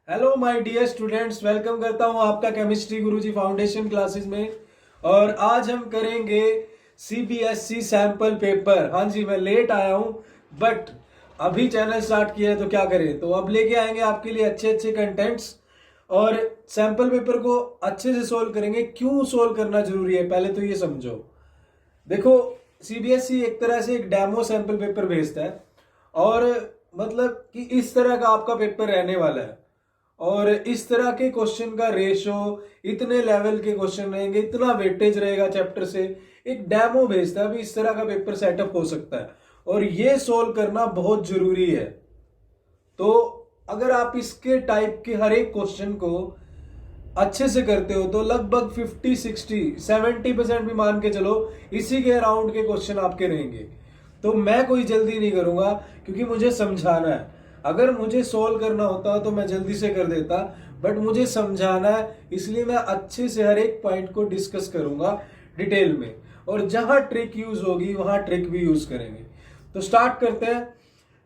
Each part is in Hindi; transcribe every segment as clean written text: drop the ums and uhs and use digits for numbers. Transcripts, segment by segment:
Hello my dear students, welcome करता हूं आपका केमिस्ट्री गुरुजी फाउंडेशन क्लासेस में। और आज हम करेंगे सीबीएसई सैंपल पेपर। हाँ जी, मैं लेट आया हूं बट अभी चैनल स्टार्ट किया है तो क्या करें। तो अब लेके आएंगे आपके लिए अच्छे अच्छे कंटेंट्स और सैंपल पेपर को अच्छे से सोल्व करेंगे। क्यों सोल्व करना जरूरी है पहले तो ये समझो। देखो, सीबीएसई एक तरह से एक डेमो सैंपल पेपर भेजता है और मतलब कि इस तरह का आपका पेपर रहने वाला है और इस तरह के क्वेश्चन का रेशो, इतने लेवल के क्वेश्चन रहेंगे, इतना वेटेज रहेगा चैप्टर से। एक डेमो भेजता है, अभी इस तरह का पेपर सेटअप हो सकता है और ये सोल्व करना बहुत जरूरी है। तो अगर आप इसके टाइप के हर एक क्वेश्चन को अच्छे से करते हो तो लगभग 50, 60, 70% भी मान के चलो इसी के अराउंड के क्वेश्चन आपके रहेंगे। तो मैं कोई जल्दी नहीं करूंगा क्योंकि मुझे समझाना है। अगर मुझे सोल्व करना होता तो मैं जल्दी से कर देता, बट मुझे समझाना है इसलिए मैं अच्छे से हर एक पॉइंट को डिस्कस करूंगा डिटेल में। और जहां ट्रिक यूज होगी वहां ट्रिक भी यूज करेंगे। तो स्टार्ट करते हैं।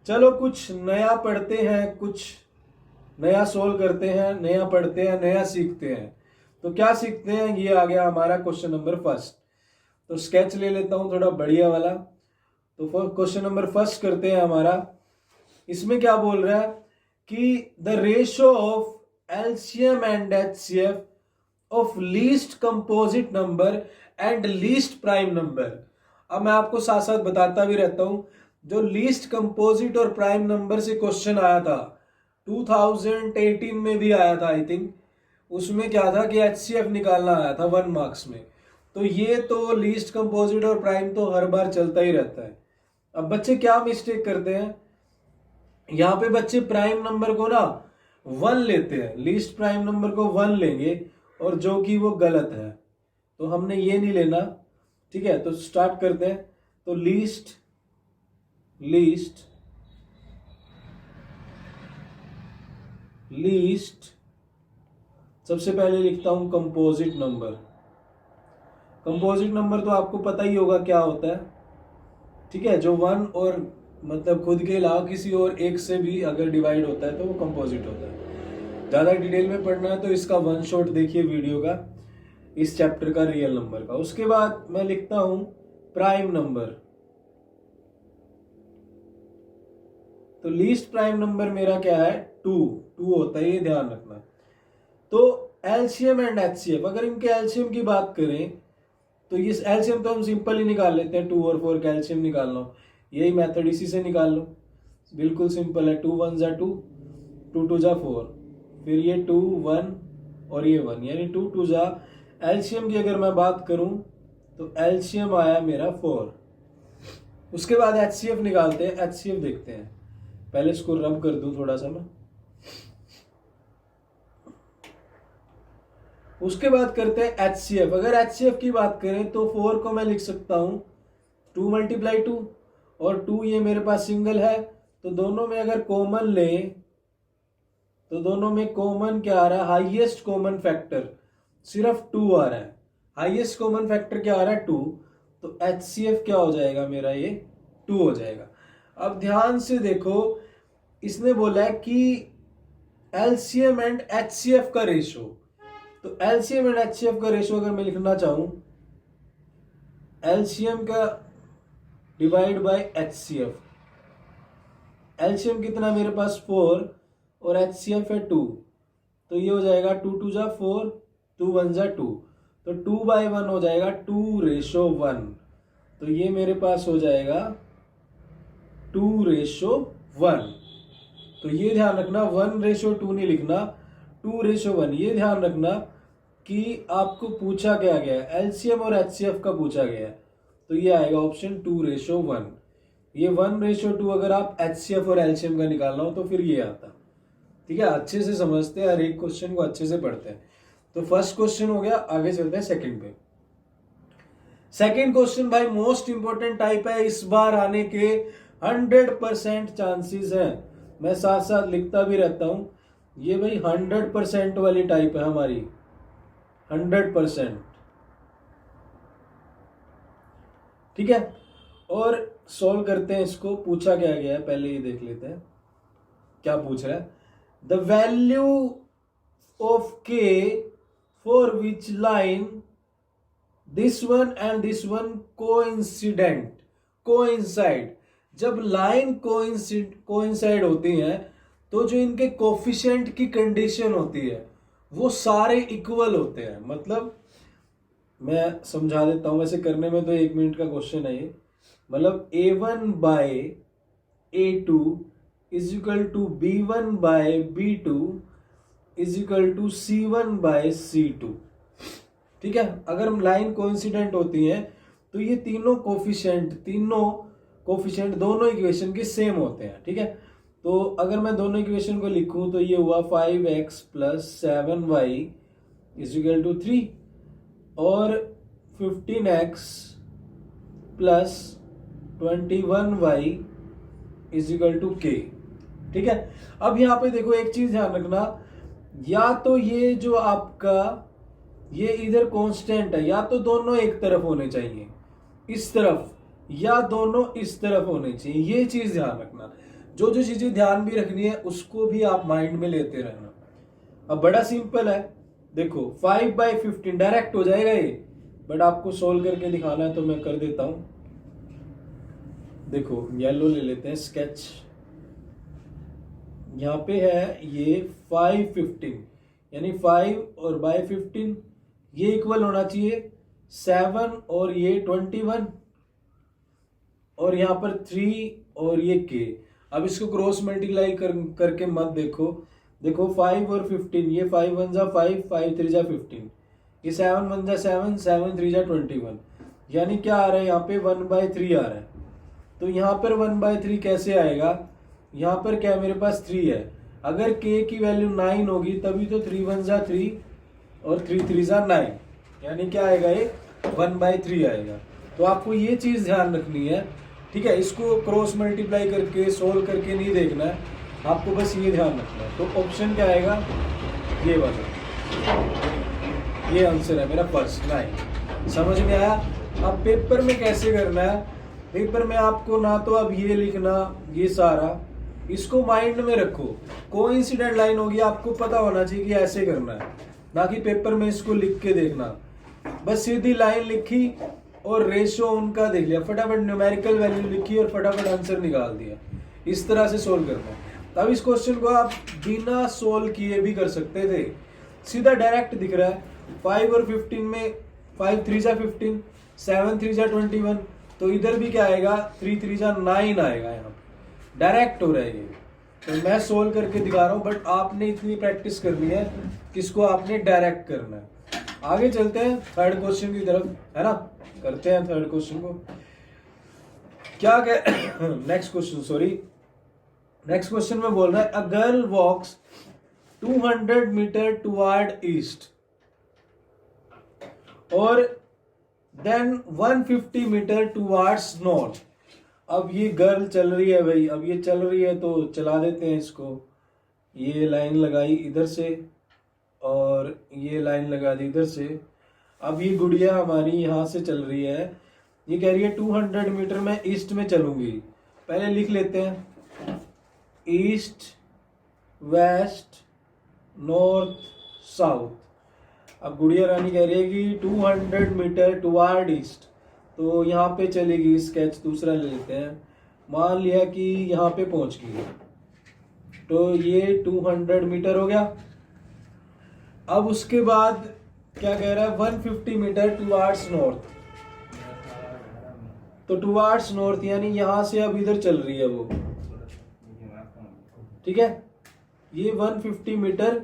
चलो कुछ नया पढ़ते हैं, कुछ नया सोल्व करते हैं, नया पढ़ते हैं, नया सीखते हैं। तो क्या सीखते हैं, ये आ गया हमारा क्वेश्चन नंबर फर्स्ट। तो स्केच ले लेता हूं थोड़ा बढ़िया वाला। तो क्वेश्चन नंबर फर्स्ट करते हैं हमारा। इसमें क्या बोल रहा है कि the ratio of LCM and HCF of least composite number and least prime number. अब मैं आपको साथ साथ बताता भी रहता हूं, जो लीस्ट कंपोजिट और प्राइम नंबर से क्वेश्चन आया था 2018 में भी आया था आई थिंक। उसमें क्या था कि एचसीएफ निकालना आया था 1 मार्क्स में। तो ये तो लीस्ट कंपोजिट और प्राइम तो हर बार चलता ही रहता है। अब बच्चे क्या मिस्टेक करते हैं, यहाँ पे बच्चे प्राइम नंबर को ना 1 लेते हैं, लीस्ट प्राइम नंबर को 1 लेंगे और जो कि वो गलत है। तो हमने ये नहीं लेना, ठीक है। तो स्टार्ट करते हैं। तो लीस्ट लीस्ट लीस्ट सबसे पहले लिखता हूं कंपोजिट नंबर। कंपोजिट नंबर तो आपको पता ही होगा क्या होता है, ठीक है। जो 1 और मतलब खुद के अलावा किसी और एक से भी अगर डिवाइड होता है तो वो कंपोजिट होता है। ज्यादा डिटेल में पढ़ना है तो इसका वन शॉट देखिए वीडियो का, इस चैप्टर का रियल नंबर का। उसके बाद मैं लिखता हूं प्राइम नंबर। तो लीस्ट प्राइम नंबर मेरा क्या है, 2 2 होता है, ये ध्यान रखना। तो एलसीएम एंड एचसीएफ, अगर इनके एलसीएम की बात करें तो ये एलसीएम तो हम सिंपल ही निकाल लेते हैं, 2 और 4 का एलसीएम निकाल लो। यही मेथड इसी से निकाल लो, बिल्कुल सिंपल है। 2 1 जा 2, 2 2 जा 4, फिर ये 2 1 और ये 1, यानी 2 2 जा। एलसीएम की अगर मैं बात करूं तो एलसीएम आया मेरा 4। उसके बाद एचसीएफ निकालते हैं, एचसीएफ देखते हैं। पहले इसको रब कर दूं थोड़ा सा मैं। उसके बाद करते हैं एचसीएफ। अगर एचसीएफ की बात करें तो 4 को मैं लिख सकता हूं 2 × 2 और 2 ये मेरे पास सिंगल है। तो दोनों में अगर कॉमन ले तो दोनों में कॉमन क्या आ रहा है, हाईएस्ट कॉमन फैक्टर सिर्फ 2 आ रहा है। हाईएस्ट कॉमन फैक्टर क्या आ रहा है, 2। तो एचसीएफ क्या हो जाएगा मेरा, ये 2 हो जाएगा। अब ध्यान से देखो, इसने बोला है कि एलसीएम एंड एचसीएफ का रेशो। तो एलसीएम एंड एचसीएफ का रेशो अगर मैं लिखना चाहूं, एलसीएम का डिवाइड बाय एचसीएफ। एलसीएम कितना मेरे पास 4 और एचसीएफ है 2। तो ये हो जाएगा 2 2 जा 4, 2 1 जा 2। तो 2/1 हो जाएगा 2:1। तो ये मेरे पास हो जाएगा 2:1। तो ये ध्यान रखना 1:2 नहीं लिखना, 2:1। ये ध्यान रखना कि आपको पूछा क्या गया है, एलसीएम और एचसीएफ का पूछा गया है। तो ये आएगा ऑप्शन 2:1। ये 1:2 अगर आप एचसीएफ और एलसीएम का निकालना हो तो फिर ये आता, ठीक है। अच्छे से समझते हैं, हर एक क्वेश्चन को अच्छे से पढ़ते हैं। तो फर्स्ट क्वेश्चन हो गया, आगे चलते हैं सेकंड पे। सेकंड क्वेश्चन भाई मोस्ट इंपॉर्टेंट टाइप है, इस बार आने के 100% चांसेस हैं। मैं साथ साथ लिखता भी रहता हूं, ये भाई 100% वाली टाइप है हमारी, 100%, ठीक है। और सॉल्व करते हैं इसको। पूछा क्या गया है पहले ये देख लेते हैं क्या पूछ रहा है। द वैल्यू ऑफ के for which line this one and this one coincide. जब लाइन कोइंसाइड होती हैं तो जो इनके कोफिशिएंट की कंडीशन होती है वो सारे इक्वल होते हैं। मतलब मैं समझा देता हूं, वैसे करने में तो 1 मिनट का क्वेश्चन है ये। मतलब A1 by A2 is equal to B1 by B2 is equal to C1 by C2। ठीक है, अगर लाइन कोइंसिडेंट होती हैं तो ये तीनों कोफिशिएंट दोनों इक्वेशन के सेम होते हैं। ठीक है, तो अगर मैं दोनों इक्वेशन को लिखूं तो ये हुआ 5x plus 7y is equal to 3 और 15x plus 21y is equal to k। ठीक है, अब यहाँ पे देखो एक चीज ध्यान रखना, या तो ये जो आपका ये इधर कांस्टेंट है, या तो दोनों एक तरफ होने चाहिए इस तरफ, या दोनों इस तरफ होने चाहिए। ये चीज ध्यान रखना, जो जो चीजें ध्यान भी रखनी है उसको भी आप माइंड में लेते रहना। अब बड़ा सिंपल है, देखो 5/15 डायरेक्ट हो जाएगा ये, बट आपको सोल्व करके दिखाना है तो मैं कर देता हूं। देखो येलो ले लेते हैं स्केच, यहाँ पे है ये 5/15 यानी 5 और बाय 15 ये इक्वल होना चाहिए 7 और ये 21 और यहाँ पर 3 और ये k। अब इसको क्रॉस मल्टीप्लाई करके मत देखो 5 और 15, ये 5 1 जा 5, 5 3 जा 15, ये 7 1 जा 7, 7 3 जा 21, यानी क्या आ रहा है यहाँ पे 1/3 आ रहा है। तो यहाँ पर 1/3 कैसे आएगा, यहाँ पर क्या मेरे पास 3 है, अगर k की वैल्यू 9 होगी तभी तो 3 1 जा 3 और 3 3 जा 9, यानी क्या आएगा ये 1/3 आएगा। तो आपको ये चीज ध्यान रखनी है। ठीक है, इसको क्रॉस मल्टीप्लाई करके सोल्व करके नहीं देखना है, आपको बस ये ध्यान रखना है। तो ऑप्शन क्या आएगा, ये वाला, ये आंसर है मेरा फर्स्ट 9। समझ में आया। अब पेपर में कैसे करना है, पेपर में आपको ना तो अब ये लिखना, ये सारा इसको माइंड में रखो, कोइंसिडेंट लाइन होगी आपको पता होना चाहिए कि ऐसे करना है, ना कि पेपर में इसको लिख के देखना। बस सीधी लाइन लिखी और रेशियो उनका देख लिया, फटाफट न्यूमेरिकल वैल्यू लिखी और फटाफट आंसर निकाल दिया। इस तरह से सोल्व करना है। अब इस क्वेश्चन को आप बिना सोल्व किए भी कर सकते थे, सीधा डायरेक्ट दिख रहा है 5 और 15 में 5 3 जा 15, 7 3 जा 21, तो इधर भी क्या आएगा 3 3 जा 9 आएगा, यहाँ डायरेक्ट हो रहा है ये। तो मैं सोल्व करके दिखा रहा हूँ, बट आपने इतनी प्रैक्टिस करनी है कि इसको आपने डायरेक्ट करना है। आगे चलते हैं थर्ड क्वेश्चन की तरफ, है ना, करते हैं थर्ड क्वेश्चन को। क्या नेक्स्ट क्वेश्चन में बोल रहा है, a girl walks 200 metre toward east और देन 150 मीटर टुवर्ड्स नॉर्थ। अब ये गर्ल चल रही है भाई, अब ये चल रही है तो चला देते हैं इसको। ये लाइन लगाई इधर से और ये लाइन लगा दी इधर से। अब ये गुड़िया हमारी यहाँ से चल रही है, ये कह रही है 200 मीटर में ईस्ट में चलूंगी। पहले लिख लेते हैं ईस्ट वेस्ट नॉर्थ साउथ। अब गुड़िया रानी कह रही है कि 200 मीटर टुवर्ड ईस्ट, तो यहाँ पे चलेगी। स्केच दूसरा ले लेते हैं, मान लिया कि यहाँ पे पहुंच गई, तो ये 200 मीटर हो गया। अब उसके बाद क्या कह रहा है 150 मीटर टुवर्ड्स नॉर्थ, तो टुवर्ड्स नॉर्थ यानी यहां से अब इधर चल रही है वो। ठीक है, ये 150 मीटर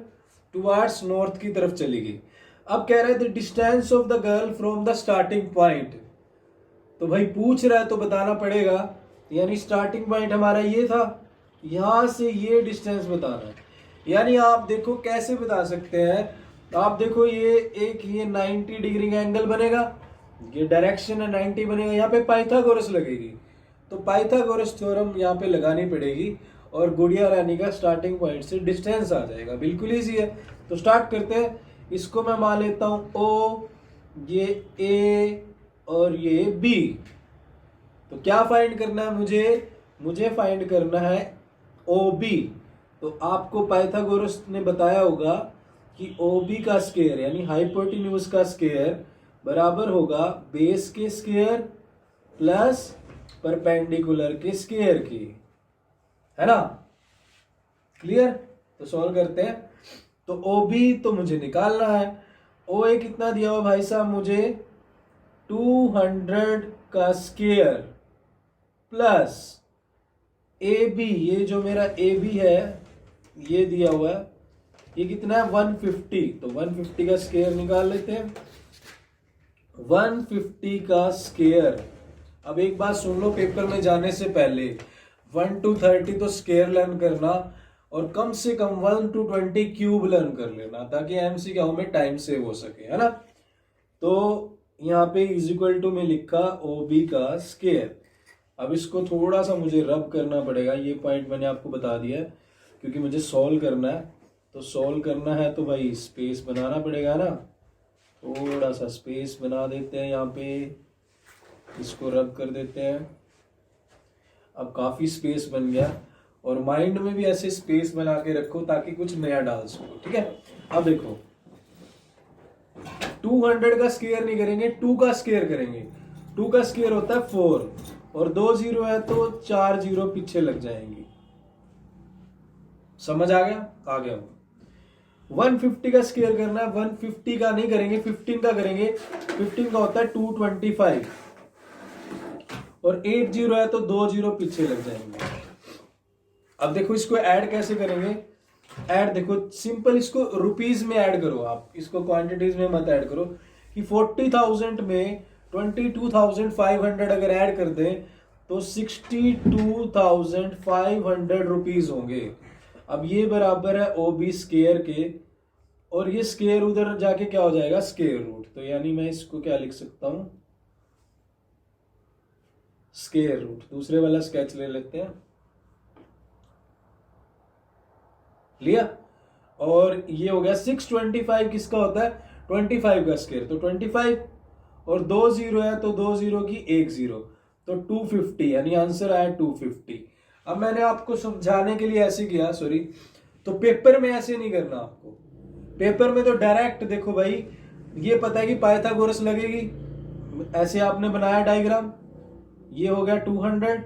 टुवर्ड्स नॉर्थ की तरफ चलेगी। अब कह रहा है the distance of the girl from the starting point, तो भाई पूछ रहा है तो बताना पड़ेगा, यानी स्टार्टिंग पॉइंट हमारा ये था, यहां से ये डिस्टेंस बताना है। यानी आप देखो कैसे बता सकते हैं, आप देखो ये एक ये 90 डिग्री का एंगल बनेगा, ये डायरेक्शन है 90 बनेगा, यहाँ पे पाइथागोरस लगेगी, तो पाइथागोरस थ्योरम यहाँ पे लगानी पड़ेगी और गुड़िया रानी का स्टार्टिंग पॉइंट से डिस्टेंस आ जाएगा। बिल्कुल ईजी है, तो स्टार्ट करते हैं। इसको मैं मान लेता हूँ O, ये A और ये B। तो क्या फाइंड करना है मुझे फाइंड करना है OB। तो आपको पाइथागोरस ने बताया होगा कि ओबी का स्क्वायर यानी हाइपोटेन्यूज का स्क्वायर बराबर होगा बेस के स्क्वायर प्लस परपेंडिकुलर के स्क्वायर की, है ना। क्लियर? तो सॉल्व करते हैं। तो ओबी तो मुझे निकालना है। ओ ए कितना दिया हुआ भाई साहब मुझे 200 का स्क्वायर प्लस ए बी, ये जो मेरा ए बी है ये दिया हुआ है, ये कितना है 150। तो 150 का स्क्वायर निकाल लेते हैं। 150 का स्क्वायर, अब एक बात सुन लो, पेपर में जाने से पहले 1 to 30 तो स्क्वायर लर्न करना और कम से कम 1 to 20 क्यूब लर्न कर लेना ताकि एमसीक्यू में टाइम सेव हो सके, है ना। तो यहाँ पे इज इक्वल टू में लिखा ओबी का स्क्वायर। अब इसको थोड़ा सा मुझे रब करना पड़ेगा, ये पॉइंट मैंने आपको बता दिया है क्योंकि मुझे सॉल्व करना है। तो सॉल्व करना है तो भाई स्पेस बनाना पड़ेगा ना, थोड़ा सा स्पेस बना देते हैं यहाँ पे, इसको रब कर देते हैं। अब काफी स्पेस बन गया और माइंड में भी ऐसे स्पेस बना के रखो ताकि कुछ नया डाल सको, ठीक है। अब देखो 200 का स्क्वायर नहीं करेंगे, 2 का स्क्वायर करेंगे। 2 का स्क्वायर होता है 4 और 2 जीरो है तो 4 जीरो पीछे लग जाएंगी। समझ आ गया? आ गया। 150 का स्क्वायर करना है, 150 का नहीं करेंगे, 15 का करेंगे। 15 का होता है 225 और 8 जीरो है तो 2 जीरो पीछे लग जाएंगे। अब देखो इसको ऐड कैसे करेंगे। ऐड देखो सिंपल, इसको रुपीज में ऐड करो आप, इसको क्वांटिटीज में मत ऐड करो कि 40,000 में 22,500 अगर ऐड कर दें तो 62,500 रुपीज होंगे। अब ये बराबर है ओबी स्क्वायर के और ये स्क्वायर उधर जाके क्या हो जाएगा स्क्वायर रूट। तो यानी मैं इसको क्या लिख सकता हूं स्क्वायर रूट। दूसरे वाला स्केच ले लेते हैं, लिया। और ये हो गया 625 किसका होता है 25 का स्क्वायर, तो 25 और 2 जीरो है तो 2 जीरो की 1 जीरो तो 250 यानी आंसर आया 250। अब मैंने आपको समझाने के लिए ऐसे किया, सॉरी, तो पेपर में ऐसे नहीं करना आपको। पेपर में तो डायरेक्ट देखो भाई, ये पता है कि पाइथागोरस लगेगी, ऐसे आपने बनाया डायग्राम, ये हो गया 200,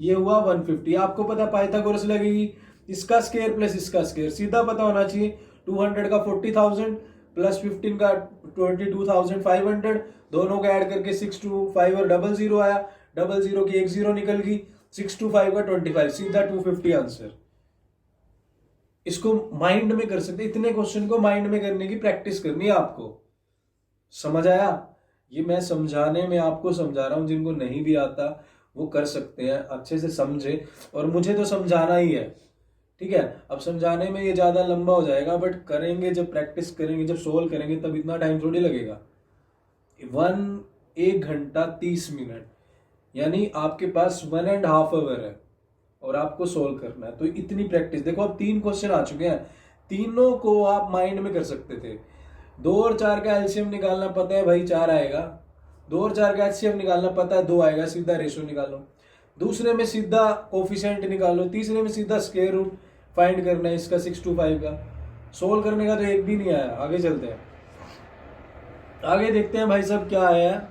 ये हुआ 150, आपको पता पाइथागोरस लगेगी, इसका स्क्वायर प्लस इसका स्क्वायर सीधा पता होना चाहिए। 200 का 40,000 प्लस 15 का 22,500, दोनों का ऐड करके 625 और डबल जीरो आया, डबल जीरो की 1 जीरो निकल गई, 625 का 25, सीधा 250 आंसर। इसको माइंड में कर सकते, इतने क्वेश्चन को माइंड में करने की प्रैक्टिस करनी है आपको। समझ आया? ये मैं समझाने में आपको समझा रहा हूं, जिनको नहीं भी आता वो कर सकते हैं, अच्छे से समझे। और मुझे तो समझाना ही है, ठीक है। अब समझाने में ये ज्यादा लंबा हो जाएगा, बट करेंगे जब प्रैक्टिस करेंगे, जब सोल्व करेंगे तब इतना टाइम थोड़ी लगेगा। 1 घंटा 30 मिनट यानी आपके पास 1.5 आवर है और आपको सोल्व करना है। तो इतनी प्रैक्टिस, देखो अब 3 क्वेश्चन आ चुके हैं, तीनों को आप माइंड में कर सकते थे। 2 और 4 का एलसीएम निकालना पता है भाई 4 आएगा, 2 और 4 का एचसीएफ निकालना पता है 2 आएगा, सीधा रेशो निकालो। दूसरे में सीधा कोफिशिएंट निकालो, तीसरे में सीधा स्क्वायर रूट फाइंड करना है इसका 625 का। सोल्व करने का तो एक भी नहीं आया। आगे चलते हैं, आगे देखते हैं भाई साहब क्या आया,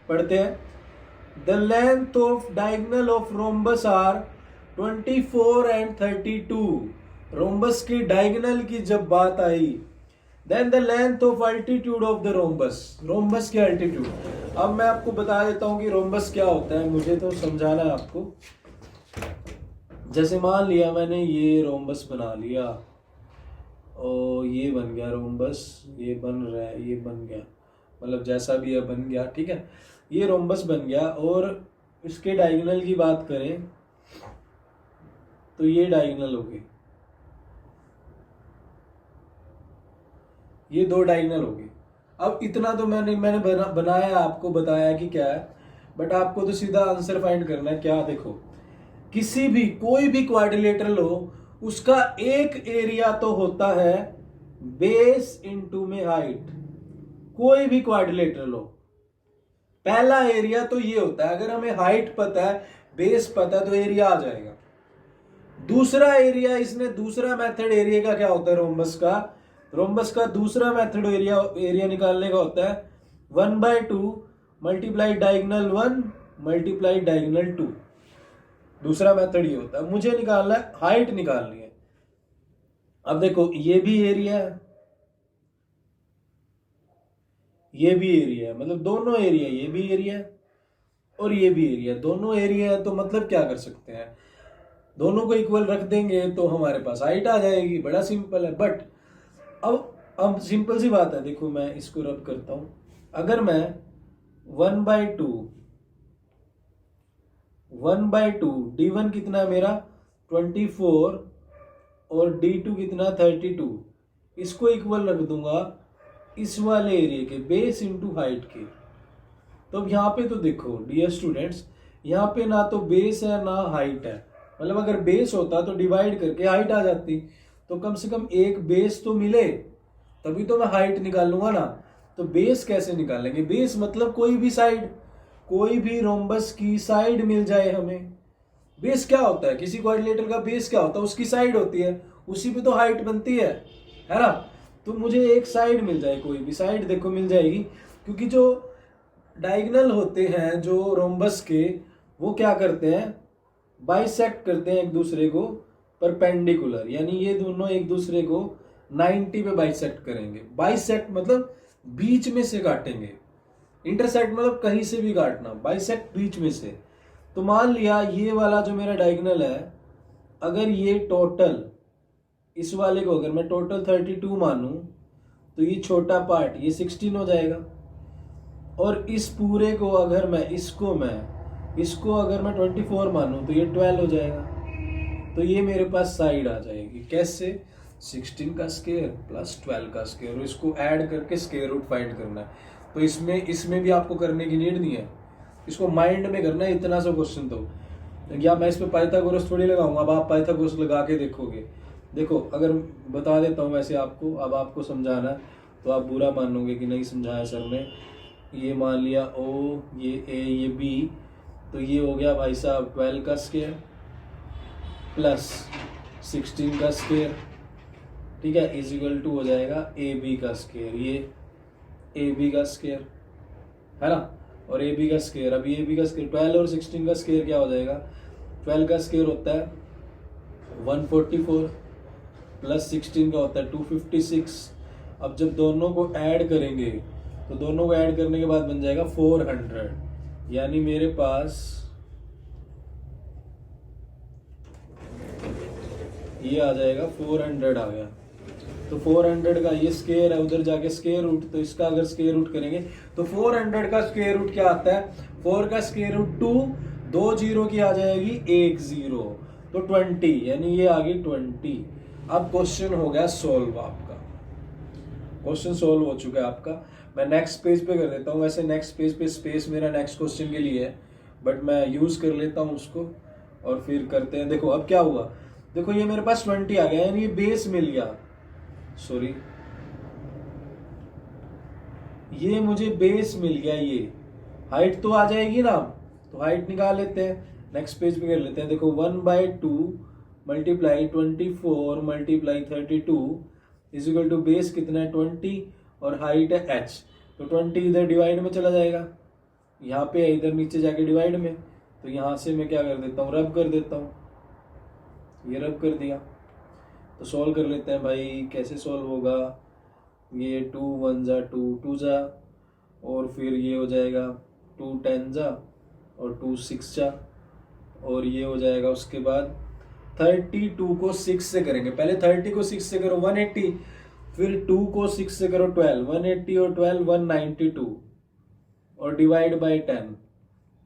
पढ़ते हैं। The length of diagonal of rhombus are 24 and 32। Rhombus की डायगोनल की जब बात आई, then the length of altitude of the rhombus, rhombus की अल्टीट्यूड। अब मैं आपको बता देता हूं कि रोम्बस क्या होता है, मुझे तो समझाना है आपको। जैसे मान लिया मैंने ये रोम्बस बना लिया और ये बन गया रोम्बस, ये बन रहा है, ये बन गया, मतलब जैसा भी है बन गया, ठीक है। ये रोम्बस बन गया और इसके डायगोनल की बात करें तो ये डायगोनल हो गई, ये 2 डायगोनल हो गई। अब इतना तो मैंने बनाया, आपको बताया कि क्या है, बट आपको तो सीधा आंसर फाइंड करना है। क्या देखो, किसी भी कोई भी क्वाड्रिलेटरल हो उसका एक एरिया तो होता है बेस इनटू में हाइट। कोई भी क्वाड्रिलेटरल हो पहला एरिया तो ये होता है, अगर हमें हाइट पता है बेस पता है तो एरिया आ जाएगा। दूसरा एरिया, इसने दूसरा मेथड एरिया का क्या होता है रोम्बस का दूसरा मेथड एरिया निकालने का होता है 1/2 मल्टीप्लाई डायगोनल 1 मल्टीप्लाई डायगोनल 2। दूसरा मेथड ये होता है। मुझे निकालना है, हाइट निकालनी है। अब देखो ये भी एरिया है, ये भी एरिया है, मतलब दोनों एरिया, ये भी एरिया है और ये भी एरिया, दोनों एरिया है। तो मतलब क्या कर सकते हैं, दोनों को इक्वल रख देंगे तो हमारे पास हाइट आ जाएगी। बड़ा सिंपल है। बट अब सिंपल सी बात है, देखो मैं इसको रब करता हूं। अगर मैं 1/2 d1 कितना है मेरा 24 और d2 कितना 32, इसको इक्वल रख दूंगा इस वाले एरिया के बेस इंटू हाइट के। तो अब यहाँ पे तो देखो डियर स्टूडेंट्स, यहाँ पे ना तो बेस है ना हाइट है। मतलब अगर बेस होता तो डिवाइड करके हाइट आ जाती, तो कम से कम एक बेस तो मिले, तभी तो मैं हाइट निकालूंगा ना। तो बेस कैसे निकालेंगे, बेस मतलब कोई भी साइड, कोई भी रोम्बस की साइड मिल जाए हमें। बेस क्या होता है, किसी क्वाड्रिलेटरल का बेस क्या होता है, उसकी साइड होती है, उसी पे तो हाइट बनती है ना। तो मुझे एक साइड मिल जाए, कोई भी साइड देखो मिल जाएगी, क्योंकि जो डायगोनल होते हैं जो रोम्बस के, वो क्या करते हैं, बाइसेक्ट करते हैं एक दूसरे को परपेंडिकुलर, यानी ये दोनों एक दूसरे को 90 पे बाइसेक्ट करेंगे। बाइसेक्ट मतलब बीच में से काटेंगे, इंटरसेक्ट मतलब कहीं से भी काटना, बाइसेक्ट बीच में से। तो मान लिया ये वाला जो मेरा डायगोनल है, अगर ये टोटल, इस वाले को अगर मैं टोटल 32 मानूं, तो ये छोटा पार्ट ये 16 हो जाएगा। और इस पूरे को अगर मैं इसको अगर मैं 24 मानूं तो ये 12 हो जाएगा। तो ये मेरे पास साइड आ जाएगी। कैसे, 16 का स्क्वायर प्लस 12 का स्क्वायर, और इसको ऐड करके स्क्वायर रूट फाइंड करना है। तो इसमें भी आपको करने की नीड नहीं है, इसको माइंड में करना है इतना सा क्वेश्चन। तो या मैं इस पे पाइथागोरस थोड़ी लगाऊंगा, अब आप पाइथागोरस लगा के देखोगे। देखो अगर बता देता हूँ वैसे आपको, अब आपको समझाना है तो आप बुरा मानोगे कि नहीं समझाया सर ने। ये मान लिया ओ, ये ए, ये बी, तो ये हो गया भाई साहब 12 का स्क्वायर प्लस 16 का स्क्वायर, ठीक है, इज इक्वल टू हो जाएगा ए बी का स्क्वायर। ये ए बी का स्क्वायर है ना, और ए बी का स्क्वायर, अब ए बी का स्क्वायर 12 और 16 का स्क्वायर क्या हो जाएगा, 12 का स्क्वायर होता है 144 प्लस 16 का होता है 256। अब जब दोनों को ऐड करेंगे तो दोनों को ऐड करने के बाद बन जाएगा 400, यानी मेरे पास ये आ जाएगा 400 आ गया। तो 400 का ये स्क्वायर है, उधर जाके स्क्वायर रूट, तो इसका अगर स्क्वायर रूट करेंगे तो 400 का स्क्वायर रूट क्या आता है, 4 का स्क्वायर रूट 2, 2 जीरो की आ जाएगी 1 जीरो, तो 20, यानी ये आ गई 20। अब क्वेश्चन हो गया सोल्व, आपका क्वेश्चन सोल्व हो चुका है आपका। मैं नेक्स्ट पेज पे कर देता हूँ। वैसे नेक्स्ट पेज पे स्पेस मेरा नेक्स्ट क्वेश्चन के लिए है, बट मैं यूज कर लेता हूँ उसको और फिर करते हैं। देखो अब क्या हुआ, देखो ये मेरे पास 20 आ गया, यानी ये बेस मिल गया, सॉरी ये मुझे बेस मिल गया। ये हाइट तो आ जाएगी ना, तो हाइट निकाल लेते हैं, नेक्स्ट पेज पे कर लेते हैं। देखो 1/2 multiply 24 multiply 32 is equal to base कितना है 20 और हाइट है h, तो 20 इधर डिवाइड में चला जाएगा, यहाँ पे है इधर नीचे जाके डिवाइड में, तो यहाँ से मैं क्या कर देता हूँ, रब कर देता हूँ, ये रब कर दिया। तो सॉल्व कर लेते हैं भाई, कैसे सॉल्व होगा, ये 2 1 जा 2 2 जा, और फिर ये हो जाएगा 2 10 जा और 2 6 जा, और ये हो जाएगा उसके बाद 32 को 6 से करेंगे, पहले 30 को 6 से करो 180, फिर 2 को 6 से करो 12, 180 और 12 192 और डिवाइड बाय 10,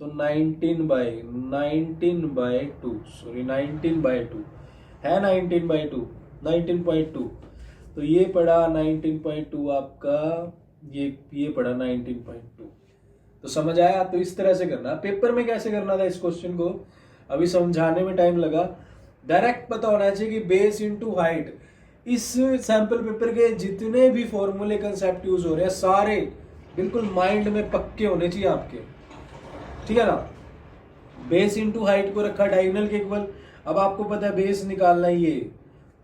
तो 19/2 सॉरी 19/2 है, 19/2 19.2, तो ये पड़ा 19.2 आपका, ये पड़ा 19.2। तो समझ आया। तो इस तरह से करना, पेपर में कैसे करना था इस क्वेश्चन को अभी समझाने में टाइम लगा, डायरेक्ट पता होना चाहिए कि बेस इनटू हाइट। इस सैंपल पेपर के जितने भी फॉर्मूले कंसेप्ट यूज हो रहे हैं सारे बिल्कुल माइंड में पक्के होने चाहिए आपके, ठीक है ना। बेस इनटू हाइट को रखा डायगोनल के इक्वल, अब आपको पता है बेस निकालना है ये,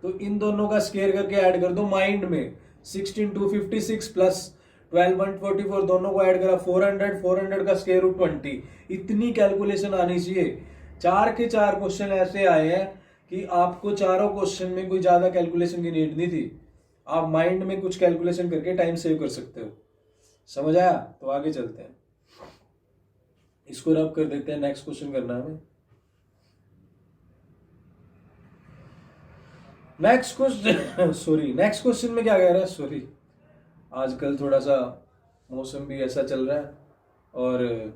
तो इन दोनों का स्क्वायर करके ऐड कर दो माइंड में। 16 256 प्लस 12 144 दोनों को ऐड करा 400, 400 का स्क्वायर रूट 20। इतनी कैलकुलेशन आनी चाहिए। 4 के 4 क्वेश्चन ऐसे आए हैं कि आपको चारों क्वेश्चन में कोई ज्यादा कैलकुलेशन की नीड नहीं थी। आप माइंड में कुछ कैलकुलेशन करके टाइम सेव कर सकते हो। समझ आया? तो आगे चलते हैं, इसको रब कर देते हैं। नेक्स्ट क्वेश्चन करना है हमें। Next question sorry, next question में क्या कह रहा है? सॉरी, आजकल थोड़ा सा मौसम भी ऐसा चल रहा है और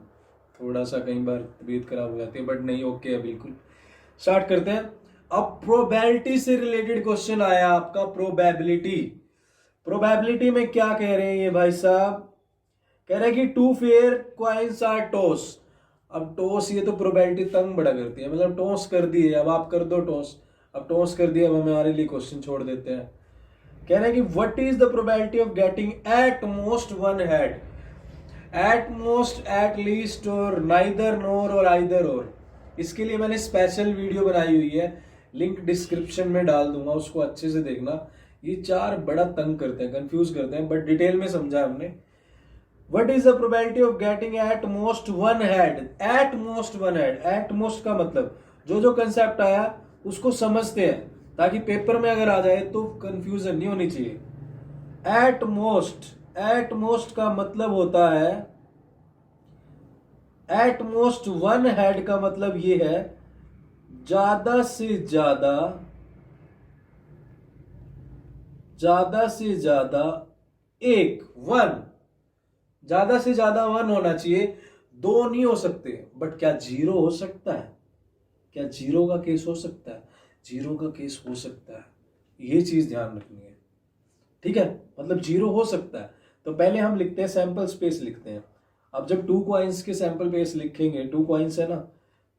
थोड़ा सा कई बार तबीयत खराब हो जाती है, बट नहीं, ओके है बिल्कुल। स्टार्ट करते हैं। अब प्रोबेबिलिटी से रिलेटेड क्वेश्चन आया आपका, प्रोबेबिलिटी। प्रोबेबिलिटी में क्या कह रहे हैं ये भाई साहब? कह रहे हैं कि 2 फेयर कॉइन्स आर टॉस। अब टॉस, ये तो प्रोबेबिलिटी तंग बड़ा करती है, मतलब टॉस कर दिए, अब आप कर दो टॉस। अब टॉस कर दिया, अब हमारे लिए क्वेश्चन छोड़ देते हैं। कह रहे हैं कि what is the probability of getting at most one head? At most, at least, और नाइदर, नोर और आइदर और। इसके लिए मैंने स्पेशल वीडियो बनाई हुई है, लिंक डिस्क्रिप्शन में डाल दूंगा, उसको अच्छे से देखना। ये चार बड़ा तंग करते हैं, कंफ्यूज करते हैं, बट डिटेल में समझा हमने। What is the probability of getting at most one head? At most one head, at most का मतलब जो जो कंसेप्ट आया उसको समझते हैं, ताकि पेपर में अगर आ जाए तो कंफ्यूजन नहीं होनी चाहिए। एट मोस्ट, एट मोस्ट का मतलब होता है, एट मोस्ट वन हेड का मतलब ये है ज्यादा से ज्यादा, ज्यादा से ज्यादा एक, वन। ज्यादा से ज्यादा वन होना चाहिए, दो नहीं हो सकते। बट क्या जीरो हो सकता है? क्या जीरो का केस हो सकता है? जीरो का केस हो सकता है, ये चीज ध्यान रखनी है, ठीक है? मतलब जीरो हो सकता है। तो पहले हम लिखते हैं, सैंपल स्पेस लिखते हैं। अब जब 2 कॉइन्स के सैंपल स्पेस लिखेंगे, 2 कॉइन्स है ना,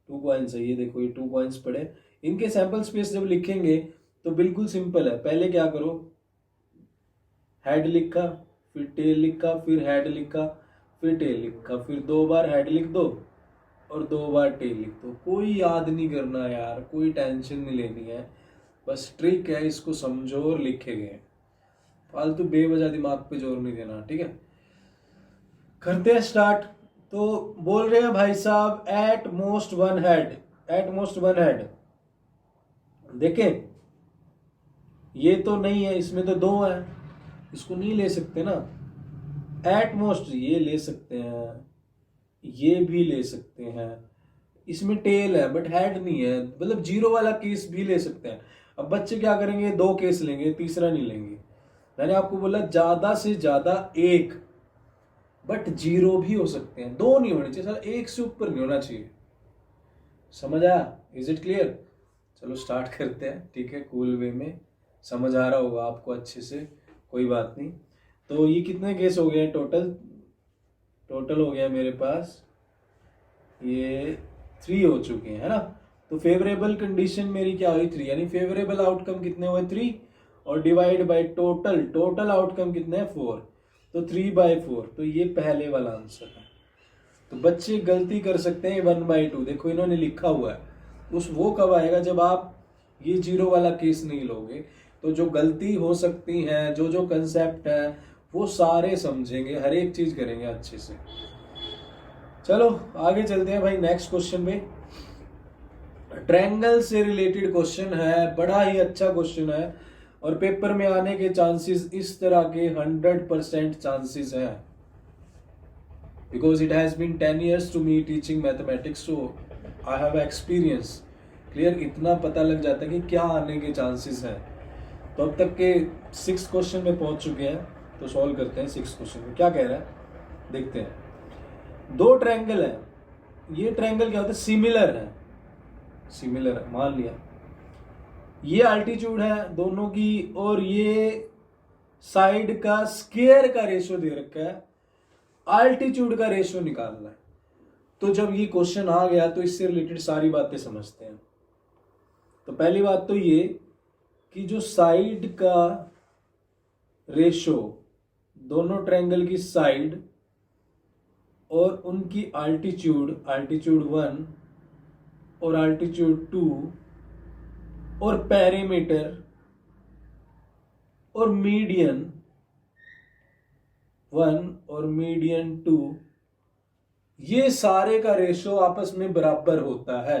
2 कॉइन्स है, ये देखो, ये 2 कॉइन्स पड़े, इनके सैंपल स्पेस जब लिखेंगे तो बिल्कुल सिंपल है। पहले क्या करो, हेड लिखा, फिर टेल लिखा, फिर हेड लिखा, फिर टेल लिखा, फिर 2 बार हेड लिख दो और 2 बार टेल लिख दो। कोई याद नहीं करना यार, कोई टेंशन नहीं लेनी है, बस ट्रिक है, इसको समझो और लिखे गए। फालतू बेवजह दिमाग पे जोर नहीं देना, ठीक है? करते हैं स्टार्ट। तो बोल रहे हैं भाई साहब at most one head, at most one head. देखें, ये तो नहीं है, इसमें तो 2 है, इसको नहीं ले सकते ना। एट मोस्ट ये ले सकते हैं, ये भी ले सकते हैं, इसमें टेल है बट हेड नहीं है, मतलब जीरो वाला केस भी ले सकते हैं। अब बच्चे क्या करेंगे, 2 केस लेंगे, तीसरा नहीं लेंगे। मैंने आपको बोला ज्यादा से ज्यादा एक, बट जीरो भी हो सकते हैं, 2 नहीं होने चाहिए सर, 1 से ऊपर नहीं होना चाहिए। समझ आया? Is it clear? चलो स्टार्ट करते हैं, ठीक है? कूल वे में समझ आ रहा होगा आपको अच्छे से, कोई बात नहीं। तो ये कितने केस हो गए हैं टोटल? टोटल हो गया मेरे पास ये 3 हो चुके हैं, है ना? तो फेवरेबल कंडीशन मेरी क्या हुई? 3, यानी फेवरेबल आउटकम कितने हुए? 3, और divide by total, total outcome कितने हैं? 4, तो 3/4। तो ये पहले वाला आंसर है। तो बच्चे गलती कर सकते हैं 1/2, देखो इन्होंने लिखा हुआ है। उस वो कब आएगा जब आप ये जीरो वाला केस नहीं लोगे। तो जो गलती हो सकती है, जो जो कंसेप्ट है, वो सारे समझेंगे, हर एक चीज करेंगे अच्छे से। चलो आगे चलते हैं भाई नेक्स्ट क्वेश्चन में। ट्रायंगल से रिलेटेड क्वेश्चन है, बड़ा ही अच्छा क्वेश्चन है, और पेपर में आने के चांसेस इस तरह के 100% चांसेस हैं, because it has been 10 years to me teaching mathematics, so I have experience। Clear? इतना पता लग जाता है कि क्या आने के चांसेस हैं। तो अब तक के 6 क्वेश्चन में पहुंच चुके हैं, तो सॉल्व करते हैं 6 क्वेश्चन में क्या कह रहा है, देखते हैं। 2 ट्रायंगल है, ये ट्रायंगल क्या होता है? सिमिलर है, सिमिलर है, मान लिया। ये अल्टीट्यूड है दोनों की, और ये साइड का स्क्वायर का रेशियो दे रखा है, अल्टीट्यूड का रेशियो निकालना है। तो जब ये क्वेश्चन आ गया तो इससे रिलेटेड सारी बातें समझते हैं। तो पहली बात तो ये कि जो साइड का रेशियो, दोनों ट्रायंगल की साइड और उनकी अल्टीट्यूड, अल्टीट्यूड 1 और अल्टीट्यूड 2, और पेरीमीटर और मीडियन 1 और मीडियन 2, ये सारे का रेशो आपस में बराबर होता है।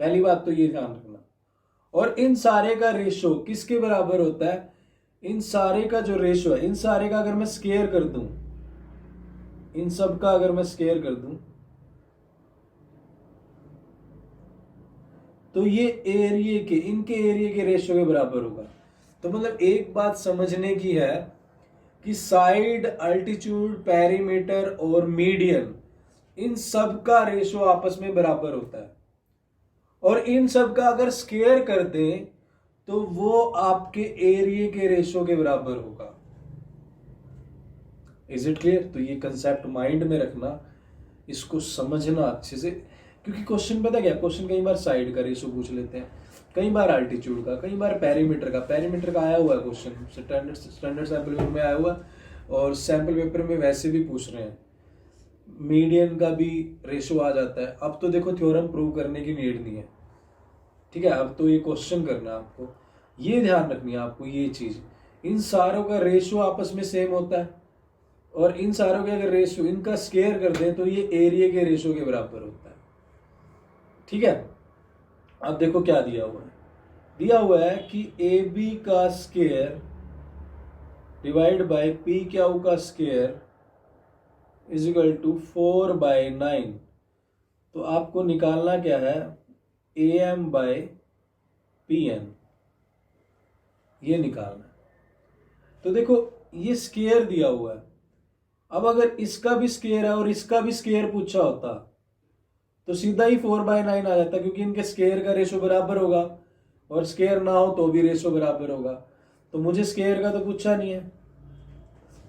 पहली बात तो ये ध्यान रखना। और इन सारे का रेशो किसके बराबर होता है? इन सारे का जो रेशो है, इन सारे का अगर मैं स्केयर कर दूं, इन सब का अगर मैं स्केयर कर दूं, तो ये एरिया के, इनके एरिया के रेशो के बराबर होगा। तो मतलब एक बात समझने की है कि साइड, अल्टीट्यूड, पेरीमीटर और मीडियन, इन सब का रेशो आपस में बराबर होता है। और इन सब का अगर स्केयर कर दें तो वो आपके एरिया के रेशो के बराबर होगा। Is it clear? तो ये कंसेप्ट माइंड में रखना, इसको समझना अच्छे से, क्योंकि क्वेश्चन पता क्या, क्वेश्चन कई बार साइड का रेशो पूछ लेते हैं, कई बार अल्टीट्यूड का, कई बार पेरीमीटर का आया हुआ है क्वेश्चन, स्टैंडर्ड सैंपल पेपर में आया हुआ, और सैंपल पेपर में वैसे भी पूछ रहे हैं। मीडियन का भी रेशो आ जाता है। अब तो देखो थ्योरम प्रूव करने की नीड नहीं है, ठीक है, अब तो ये क्वेश्चन करना है आपको, ये ध्यान रखनी है आपको ये चीज, इन सारों का रेशो आपस में सेम होता है, और इन सारों के अगर रेशो इनका स्केयर कर दें तो ये एरिया के रेशो के बराबर होता है। ठीक है, अब देखो क्या दिया हुआ है, दिया हुआ है कि ए बी का square divide by P Q का स्केयर इज इक्वल टू 4/9। तो आपको निकालना क्या है, A M by P N, ये निकालना है। तो देखो ये स्केयर दिया हुआ है, अब अगर इसका भी स्केयर है और इसका भी स्केयर पूछा होता तो सीधा ही 4/9 आ जाता, क्योंकि इनके स्केयर का रेशो बराबर होगा, और स्केयर ना हो तो भी रेशो बराबर होगा। तो मुझे स्केयर का तो पूछा नहीं है,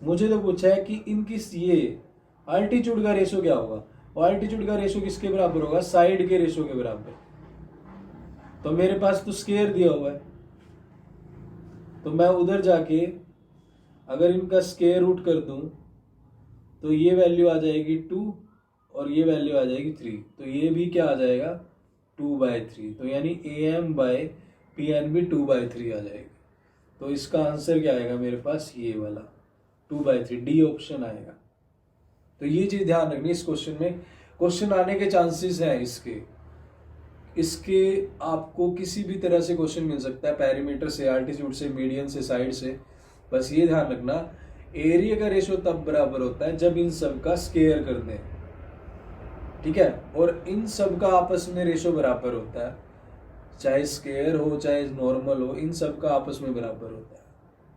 मुझे तो पूछा है कि इनकी ये अल्टीट्यूड का रेशो क्या होगा, और अल्टीट्यूड का रेशो किसके बराबर होगा, साइड के रेशो के बराबर। तो मेरे पास तो स्केयर दिया हुआ है, तो मैं उधर जाके अगर इनका स्केयर रूट कर दूं तो ये वैल्यू आ जाएगी 2 और ये वैल्यू आ जाएगी 3, तो ये भी क्या आ जाएगा 2/3, तो यानी AM बाय PN भी 2/3 आ जाएगी। तो इसका आंसर क्या आएगा मेरे पास, ये वाला 2/3, डी ऑप्शन आएगा। तो ये चीज ध्यान रखनी, इस क्वेश्चन में क्वेश्चन आने के चांसेस हैं इसके आपको किसी भी तरह से क्वेश्चन मिल सकता है, पेरीमीटर से, अल्टीट्यूड से, मीडियन से, साइड से। बस ये ध्यान रखना एरिया का रेशो तब बराबर होता है जब इन सब का स्केयर कर दें, ठीक है, और इन सब का आपस में रेशो बराबर होता है, चाहे स्केयर हो चाहे नॉर्मल हो, इन सब का आपस में बराबर होता है।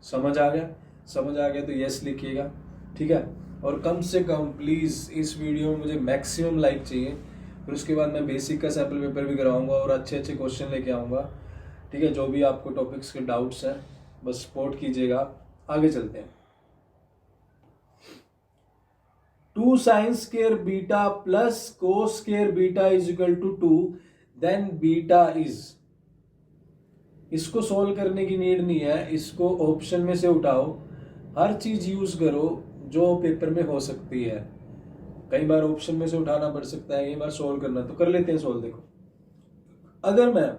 समझ आ गया? समझ आ गया तो यस लिखिएगा, ठीक है। और कम से कम प्लीज इस वीडियो में मुझे मैक्सिमम लाइक चाहिए, फिर उसके बाद मैं बेसिक का सैंपल पेपर भी कराऊंगा और अच्छे अच्छे क्वेश्चन लेके आऊंगा, ठीक है। जो भी आपको टॉपिक्स के डाउट्स हैं बस सपोर्ट कीजिएगा। आगे चलते हैं। 2 sin square beta plus cos square beta is equal to 2, then beta is. इसको सोल्व करने की नीड नहीं है, इसको ऑप्शन में से उठाओ, हर चीज यूज करो जो पेपर में हो सकती है। कई बार ऑप्शन में से उठाना पड़ सकता है, कई बार सोल्व करना, तो कर लेते हैं सोल्व। देखो अगर मैं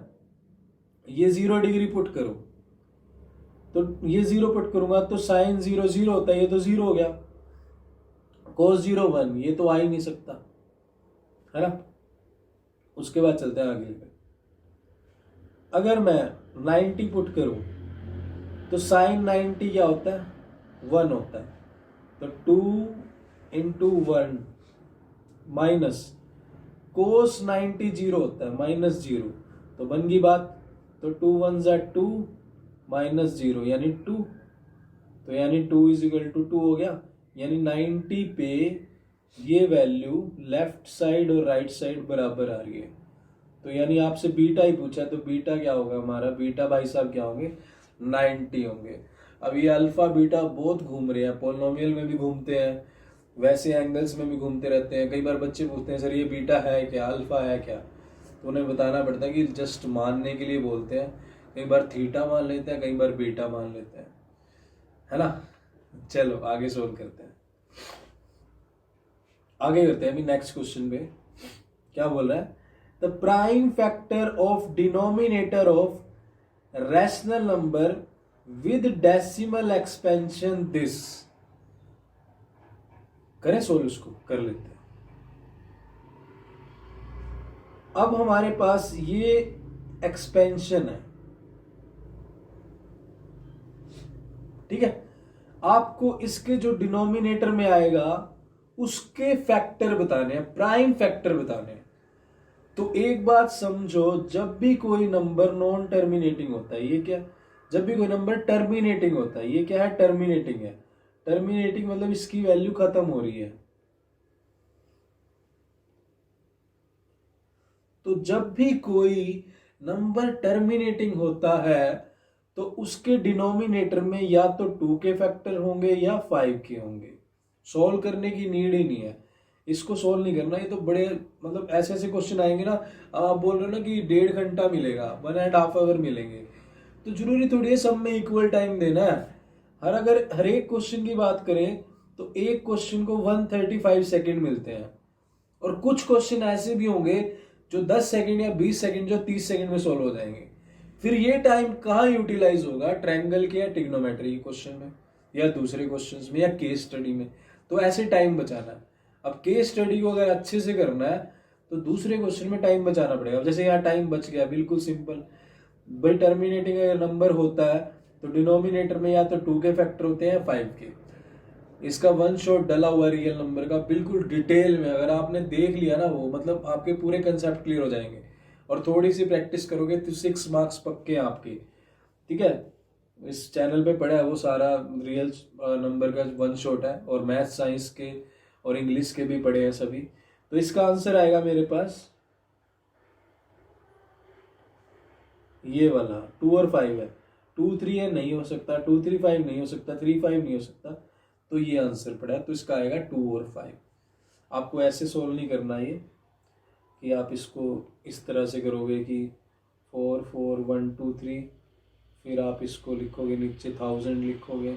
ये 0 डिग्री पुट करूं तो ये 0 पुट करूंगा तो साइन 0 0 होता है, ये तो 0 हो गया। cos 0 1, ये तो आ ही नहीं सकता, है ना। उसके बाद चलते हैं आगे पे। अगर मैं 90 पुट करूं तो साइन 90 क्या होता है, 1 होता है। तो 2 into 1 माइनस कोस 90 0 होता है, -0, तो बन गई बात। तो 2 1 2 -0 यानी 2, तो यानी 2 इज इक्वल टू 2 हो गया। यानी 90 पे ये वैल्यू लेफ्ट साइड और राइट साइड बराबर आ रही है। तो यानी आपसे बीटा ही पूछा, तो बीटा क्या होगा हमारा, बीटा भाई साहब क्या होंगे, 90 होंगे। अब ये अल्फा बीटा बहुत घूम रहे हैं, पोलिनोमियल में भी घूमते हैं, वैसे एंगल्स में भी घूमते रहते हैं। कई बार बच्चे पूछते हैं सर ये बीटा है क्या, अल्फा है क्या, तो उन्हें बताना पड़ता है कि जस्ट मानने के लिए बोलते हैं। कई बार थीटा मान लेते हैं, कई बार बीटा मान लेते हैं, है ना। चलो आगे सोल्व करते हैं, आगे करते हैं अभी नेक्स्ट क्वेश्चन पे। क्या बोल रहा है, the prime factor of denominator of rational number with decimal expansion this. करें सोल्व, इसको कर लेते हैं। अब हमारे पास ये एक्सपेंशन है, ठीक है। आपको इसके जो डिनोमिनेटर में आएगा उसके फैक्टर बताने हैं, प्राइम फैक्टर बताने हैं। तो एक बात समझो, जब भी कोई नंबर नॉन टर्मिनेटिंग होता है, ये क्या, जब भी कोई नंबर टर्मिनेटिंग होता है, ये क्या है, टर्मिनेटिंग है। टर्मिनेटिंग मतलब इसकी वैल्यू खत्म हो रही है। तो जब भी कोई नंबर टर्मिनेटिंग होता है तो उसके डिनोमिनेटर में या तो 2 के फैक्टर होंगे या 5 के होंगे। सॉल्व करने की नीड ही नहीं है, इसको सॉल्व नहीं करना। ये तो बड़े मतलब ऐसे ऐसे क्वेश्चन आएंगे ना, आप बोल रहे हो ना कि 1.5 घंटा मिलेगा, 1.5 आवर मिलेंगे, तो जरूरी थोड़ी है सब में इक्वल टाइम देना है। अगर हर एक क्वेश्चन की बात करें तो एक क्वेश्चन को 135 सेकेंड मिलते हैं, और कुछ क्वेश्चन ऐसे भी होंगे जो 10 सेकेंड या 20 सेकेंड जो 30 सेकेंड में सॉल्व हो जाएंगे। फिर ये टाइम कहाँ यूटिलाइज होगा, ट्रायंगल के या ट्रिग्नोमेट्री के क्वेश्चन में या दूसरे क्वेश्चंस में या केस स्टडी में। तो ऐसे टाइम बचाना है। अब केस स्टडी को अगर अच्छे से करना है तो दूसरे क्वेश्चन में टाइम बचाना पड़ेगा। अब जैसे यहाँ टाइम बच गया, बिल्कुल सिंपल भाई, टर्मिनेटिंग अगर नंबर होता है तो डिनोमिनेटर में या तो 2 के फैक्टर होते हैं 5 के। इसका वन शॉट डला हुआ रियल नंबर का बिल्कुल डिटेल में अगर आपने देख लिया ना, वो मतलब आपके पूरे कंसेप्ट क्लियर हो जाएंगे। और थोड़ी सी प्रैक्टिस करोगे तो 6 मार्क्स पक्के हैं आपके, ठीक है। इस चैनल पे पढ़ा है वो सारा रियल नंबर का वन शॉट है, और मैथ साइंस के और इंग्लिश के भी पढ़े हैं सभी। तो इसका आंसर आएगा मेरे पास ये वाला 2 और 5 है। 2 3 है, नहीं हो सकता। 2 3 5 नहीं हो सकता। 3 5 नहीं हो सकता। तो ये आंसर पड़ा है, तो इसका आएगा 2 और 5। आपको ऐसे सोल्व नहीं करना ये कि आप इसको इस तरह से करोगे कि 4 4 1 2 3, फिर आप इसको लिखोगे नीचे 1000 लिखोगे,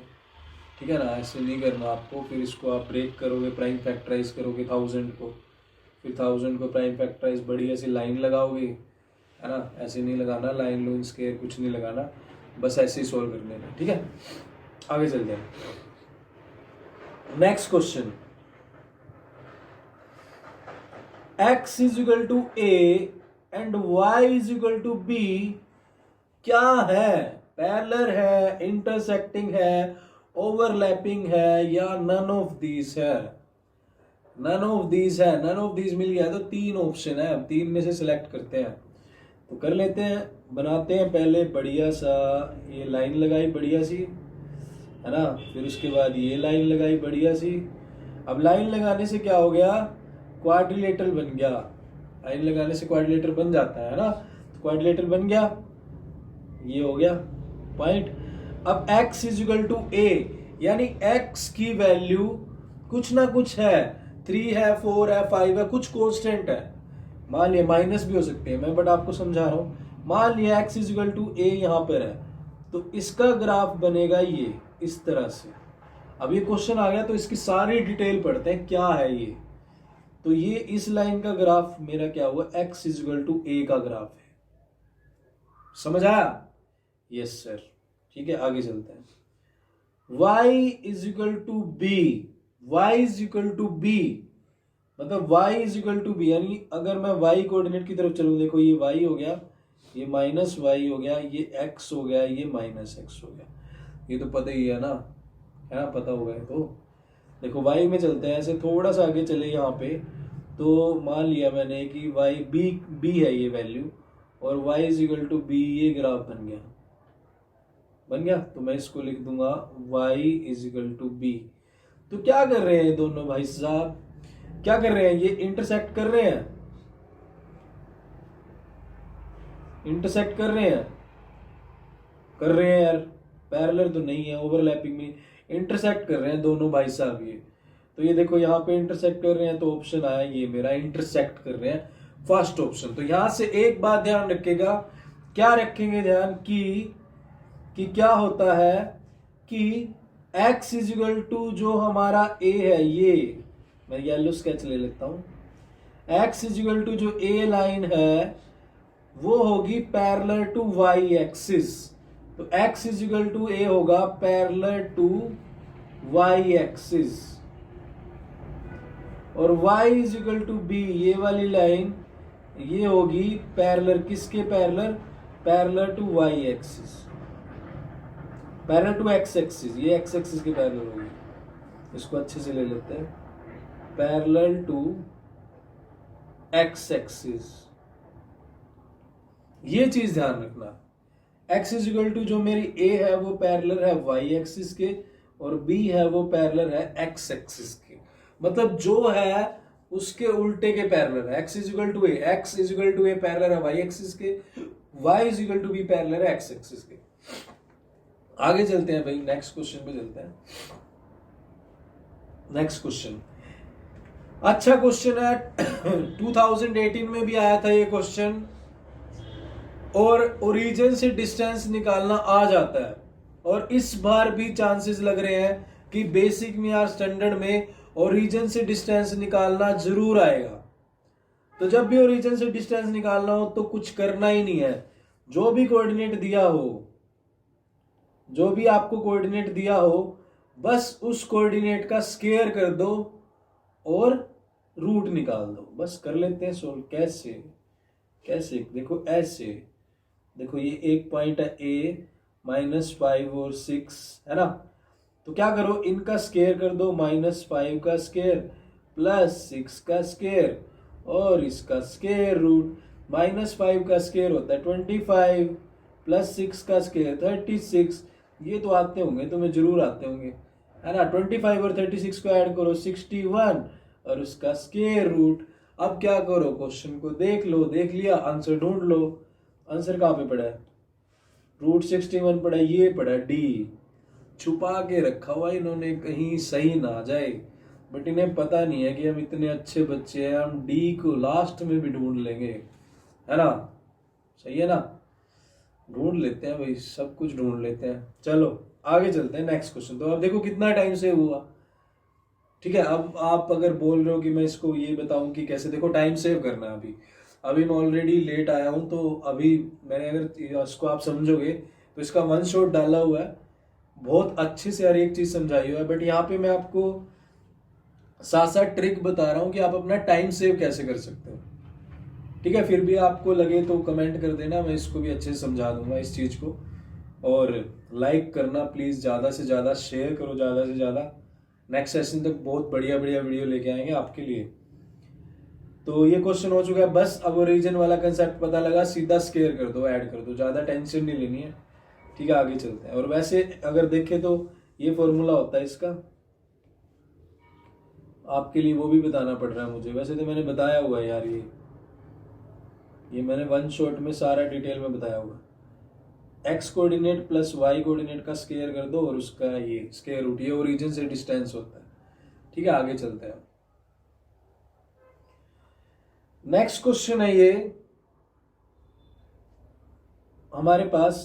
ठीक है ना। ऐसे नहीं करना आपको। फिर इसको आप ब्रेक करोगे, प्राइम फैक्टराइज करोगे 1000 को, फिर 1000 को प्राइम फैक्टराइज बढ़िया सी लाइन लगाओगे, है ना। ऐसे नहीं लगाना, लाइन लून स्केयर कुछ नहीं लगाना, बस ऐसे ही सोल्व कर लेना, ठीक है। आगे चलते हैं। Next question, x is equal to a and y is equal to b क्या है, पैरेलल है, इंटरसेक्टिंग है, ओवरलैपिंग है, या नन ऑफ दीज है। नन ऑफ दीज है, नन ऑफ दीज मिल गया तो 3 ऑप्शन है, अब 3 में से सिलेक्ट करते हैं। तो कर लेते हैं, बनाते हैं पहले बढ़िया सा, ये लाइन लगाई बढ़िया सी, है ना। फिर उसके बाद ये लाइन लगाई बढ़िया सी। अब लाइन लगाने से क्या हो गया, क्वाड्रिलेटरल बन गया। लाइन लगाने से क्वाड्रिलेटरल बन जाता है ना, तो क्वाड्रिलेटरल बन गया, ये हो गया पॉइंट। अब x is equal to a, यानी x की वैल्यू कुछ ना कुछ है, 3 है, 4 है, 5 है, कुछ कांस्टेंट है। मान लिया माइनस भी हो सकते हैं मैं, बट आपको समझा रहा हूं। मान लिया x is equal to a यहां पर है, तो इसका ग्राफ बनेगा ये इस तरह से। अब ये क्वेश्चन आ गया तो इसकी सारी डिटेल पढ़ते हैं क्या है ये। तो ये इस लाइन का ग्राफ मेरा क्या हुआ, x is equal to a का ग्राफ है। समझ आया? यस सर, ठीक है। आगे चलते हैं। y is equal to B, y is equal to B मतलब y is equal to B, यानी अगर मैं y कोऑर्डिनेट की तरफ चलूं, देखो ये y हो गया, ये माइनस y हो गया, ये x हो गया, ये माइनस x हो गया। ये तो पता ही है ना, है ना, पता होगा। तो देखो y में चलते हैं, ऐसे थोड़ा सा आगे चले यहाँ पे, तो मान लिया मैंने कि y b है ये वैल्यू, और y is equal to B, ये ग्राफ बन गया। तो मैं इसको लिख दूंगा y is equal to B. तो क्या कर रहे हैं दोनों भाई साहब, क्या कर रहे हैं, ये इंटरसेक्ट कर रहे हैं, इंटरसेक्ट कर रहे हैं, कर रहे हैं यार। पैरेलल तो नहीं है, ओवरलैपिंग में इंटरसेक्ट कर रहे हैं दोनों भाई साहब ये। तो ये देखो यहाँ पे इंटरसेक्ट कर रहे हैं, तो ऑप्शन आया ये मेरा, इंटरसेक्ट कर रहे हैं, फर्स्ट ऑप्शन। तो यहां से एक बात ध्यान रखिएगा, क्या रखेंगे ध्यान कि क्या होता है कि x इज इक्वल टू जो हमारा a है, ये मैं येलो स्केच ले लेता हूं, x इज इक्वल टू जो a लाइन है वो होगी पैरेलल टू वाई एक्सिस। तो x is equal to A होगा पैरेलल टू वाई एक्सिस, और y is equal to B, ये वाली लाइन ये होगी पैरेलल किसके parallel, parallel to Y axis, parallel to X axis, ये एक्स एक्सिस के पैरेलल होगी। इसको अच्छे से ले लेते हैं, पैरेलल टू एक्स एक्सिस। ये चीज ध्यान रखना, x इज इक्वल टू जो मेरी a है वो पैरेलल है y एक्सिस के, और b है वो पैरेलल है x एक्सिस के। मतलब जो है उसके उल्टे के पैरेलल है। x is equal to a, x is equal to a parallel है y एक्सिस के, y is equal to b parallel है x एक्सिस के। आगे चलते हैं भाई, नेक्स्ट क्वेश्चन पे चलते हैं। नेक्स्ट क्वेश्चन अच्छा क्वेश्चन है, 2018 में भी आया था ये क्वेश्चन, और ओरिजिन से डिस्टेंस निकालना आ जाता है, और इस बार भी चांसेस लग रहे हैं कि बेसिक में या स्टैंडर्ड में ओरिजिन से डिस्टेंस निकालना जरूर आएगा। तो जब भी ओरिजिन से डिस्टेंस निकालना हो तो कुछ करना ही नहीं है, जो भी कोऑर्डिनेट दिया हो, जो भी आपको कोऑर्डिनेट दिया हो, बस उस कोऑर्डिनेट का स्क्वायर कर दो और रूट निकाल दो। बस कर लेते हैं सोल्व। कैसे कैसे, देखो ऐसे, देखो ये एक पॉइंट है a, -5 और 6 है ना, तो क्या करो, इनका स्क्वायर कर दो, -5 का स्क्वायर प्लस 6 का स्क्वायर और इसका स्क्वायर रूट। -5 का स्क्वायर होता है 25 प्लस 6 का स्क्वायर 36। ये तो आते होंगे, तुम्हें जरूर आते होंगे, है ना। 25 और 36 को ऐड करो 61 और उसका स्क्वायर रूट। अब क्या करो, क्वेश्चन को देख लो, देख लिया, आंसर ढूंढ लो। आंसर कहाँ पे पड़ा है, रूट 61 पड़ा है, ये पड़ा है डी। छुपा के रखा हुआ इन्होंने कहीं सही ना आ जाए, बट इन्हें पता नहीं है कि हम इतने अच्छे बच्चे हैं, हम डी को लास्ट में भी ढूंढ लेंगे, है ना। सही है ना, ढूंढ लेते हैं भाई, सब कुछ ढूंढ लेते हैं। चलो आगे चलते हैं, नेक्स्ट क्वेश्चन। तो अब देखो कितना टाइम सेव हुआ, ठीक है। अब आप अगर बोल रहे हो कि मैं इसको ये बताऊं कि कैसे, देखो टाइम सेव करना है। अभी मैं ऑलरेडी लेट आया हूं, तो अभी मैंने अगर इसको आप समझोगे तो इसका वन शॉट डाला हुआ है, बहुत अच्छे से हर एक चीज समझाई हुआ है, बट यहाँ पे मैं आपको साथ साथ ट्रिक बता रहा हूँ कि आप अपना टाइम सेव कैसे कर सकते हो, ठीक है। फिर भी आपको लगे तो कमेंट कर देना, मैं इसको भी अच्छे से समझा दूंगा इस चीज को। और लाइक करना प्लीज, ज्यादा से ज्यादा शेयर करो, ज्यादा से ज्यादा। नेक्स्ट सेशन तक बहुत बढ़िया बढ़िया वीडियो लेके आएंगे आपके लिए। तो ये क्वेश्चन हो चुका है, बस अब ओरिजिन वाला कंसेप्ट पता लगा, सीधा स्क्वायर कर दो, ऐड कर दो, ज्यादा टेंशन नहीं लेनी है, ठीक है। आगे चलते हैं। और वैसे अगर देखें तो ये फॉर्मूला होता है इसका, आपके लिए वो भी बताना पड़ रहा है मुझे, वैसे तो मैंने बताया हुआ है यार, ये मैंने वन शॉट में सारा डिटेल में बताया हुआ। X coordinate plus Y coordinate का स्क्वायर कर दो और उसका ये स्क्वायर रूट, ये ओरिजिन से डिस्टेंस होता है, ठीक है। आगे चलते हैं। नेक्स्ट क्वेश्चन है ये हमारे पास,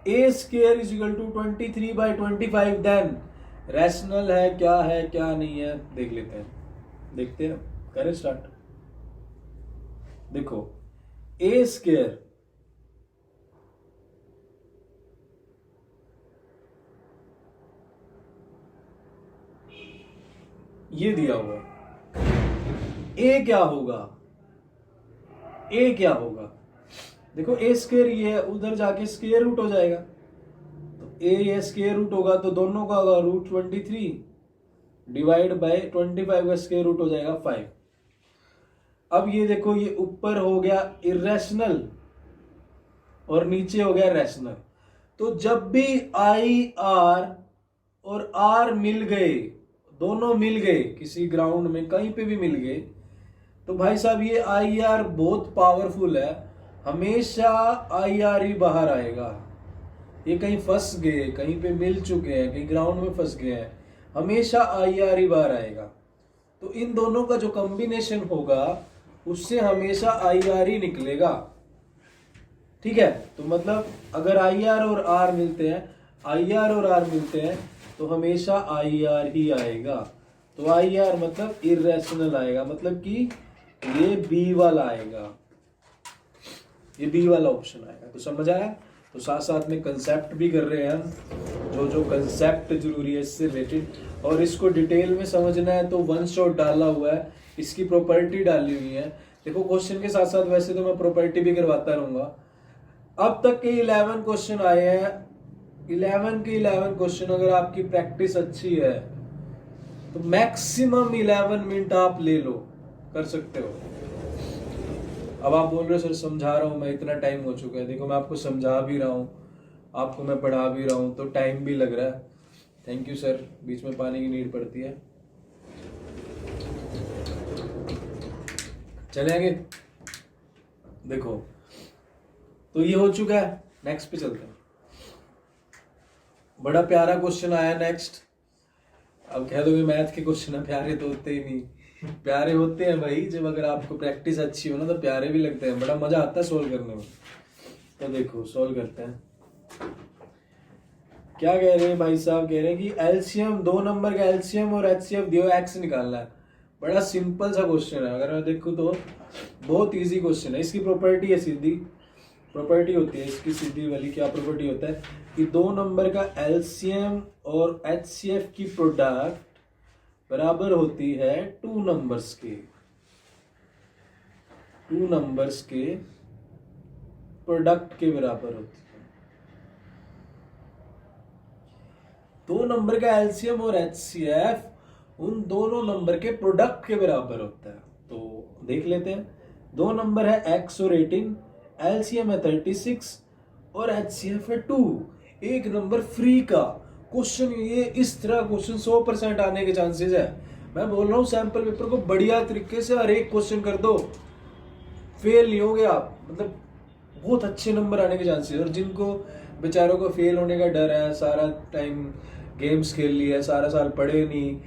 a square is equal to 23/25, then rational है क्या नहीं है, देख लेते हैं, देखते हैं, करें स्टार्ट। देखो ए स्क्वायर ये दिया हुआ, ए क्या होगा, ए क्या होगा, देखो ए स्क्वायर ये है, उधर जाके स्क्वायर रूट हो जाएगा, तो ए ये स्क्वायर रूट होगा तो दोनों का होगा रूट 23 डिवाइड बाय 25 का स्क्वायर रूट हो जाएगा 5। अब ये देखो, ये ऊपर हो गया इरेशनल और नीचे हो गया रैशनल। तो जब भी आई आर और आर मिल गए, दोनों मिल गए किसी ग्राउंड में कहीं पे भी मिल गए, तो भाई साहब ये आई आर बहुत पावरफुल है, हमेशा आई आर ही बाहर आएगा। ये कहीं फंस गए, कहीं पे मिल चुके हैं, कहीं ग्राउंड में फंस गए हैं, हमेशा आई आर ही बाहर आएगा। तो इन दोनों का जो कॉम्बिनेशन होगा उससे हमेशा आई आर ही निकलेगा, ठीक है। तो मतलब अगर आई आर और आर मिलते हैं, आई आर और आर मिलते हैं तो हमेशा आई आर ही आएगा। तो आई आर मतलब इरेशनल आएगा, मतलब कि ये बी वाला आएगा, ये बी वाला ऑप्शन आएगा। तो समझ आया? तो साथ साथ में कंसेप्ट भी कर रहे हैं हम, जो जो कंसेप्ट जरूरी है इससे रिलेटेड। और इसको डिटेल में समझना है तो वन शॉट डाला हुआ है, इसकी प्रॉपर्टी डाली हुई है। देखो क्वेश्चन के साथ साथ वैसे तो मैं प्रॉपर्टी भी करवाता रहूंगा। अब तक के 11 क्वेश्चन आए हैं, 11 के 11 क्वेश्चन अगर आपकी प्रैक्टिस अच्छी है तो मैक्सिमम 11 मिनट आप ले लो, कर सकते हो। अब आप बोल रहे हो सर समझा रहा हूँ मैं, इतना टाइम हो चुका है। देखो मैं आपको समझा भी रहा हूँ, आपको मैं पढ़ा भी रहा हूँ, तो टाइम भी लग रहा है। थैंक यू सर, बीच में पानी की नीड पड़ती है। चले आगे। देखो तो ये हो चुका है, नेक्स्ट पे चलते हैं। बड़ा प्यारा क्वेश्चन आया नेक्स्ट। अब कह दोगे मैथ के क्वेश्चन है प्यारे तो होते ही नहीं। प्यारे होते हैं भाई, जब अगर आपको प्रैक्टिस अच्छी हो ना तो प्यारे भी लगते हैं, बड़ा मजा आता है सोल्व करने में। तो देखो सोल्व करते हैं। क्या कह रहे हैं भाई साहब? कह रहे हैं कि एलसीएम, 2 नंबर का एलसीएम और एचसीएफ दियो, एक्स निकालना है। बड़ा सिंपल सा क्वेश्चन है, अगर मैं देखूँ तो बहुत इजी क्वेश्चन है। इसकी प्रॉपर्टी है सीधी, प्रॉपर्टी होती है इसकी सीधी वाली। क्या प्रॉपर्टी होता है कि 2 नंबर का एलसीएम और एचसीएफ की प्रोडक्ट बराबर होती है 2 नंबर्स के, 2 नंबर्स के प्रोडक्ट के बराबर होती है। 2 नंबर का एलसीएम और एचसीएफ उन दोनों नंबर के प्रोडक्ट के बराबर होता है। तो देख लेते हैं। 2 नंबर है x और 18, एलसीएम है 36 और एचसीएफ है 2। एक नंबर फ्री का क्वेश्चन, ये इस तरह क्वेश्चन 100% आने के चांसेस है। मैं बोल रहा हूँ सैंपल पेपर को बढ़िया तरीके से हर एक क्वेश्चन कर दो, फेल नहीं होगे आप। मतलब बहुत अच्छे नंबर आने के चांसेस। और जिनको बेचारों को फेल होने का डर है, सारा टाइम गेम्स खेल लिया, सारा साल पढ़े नहीं,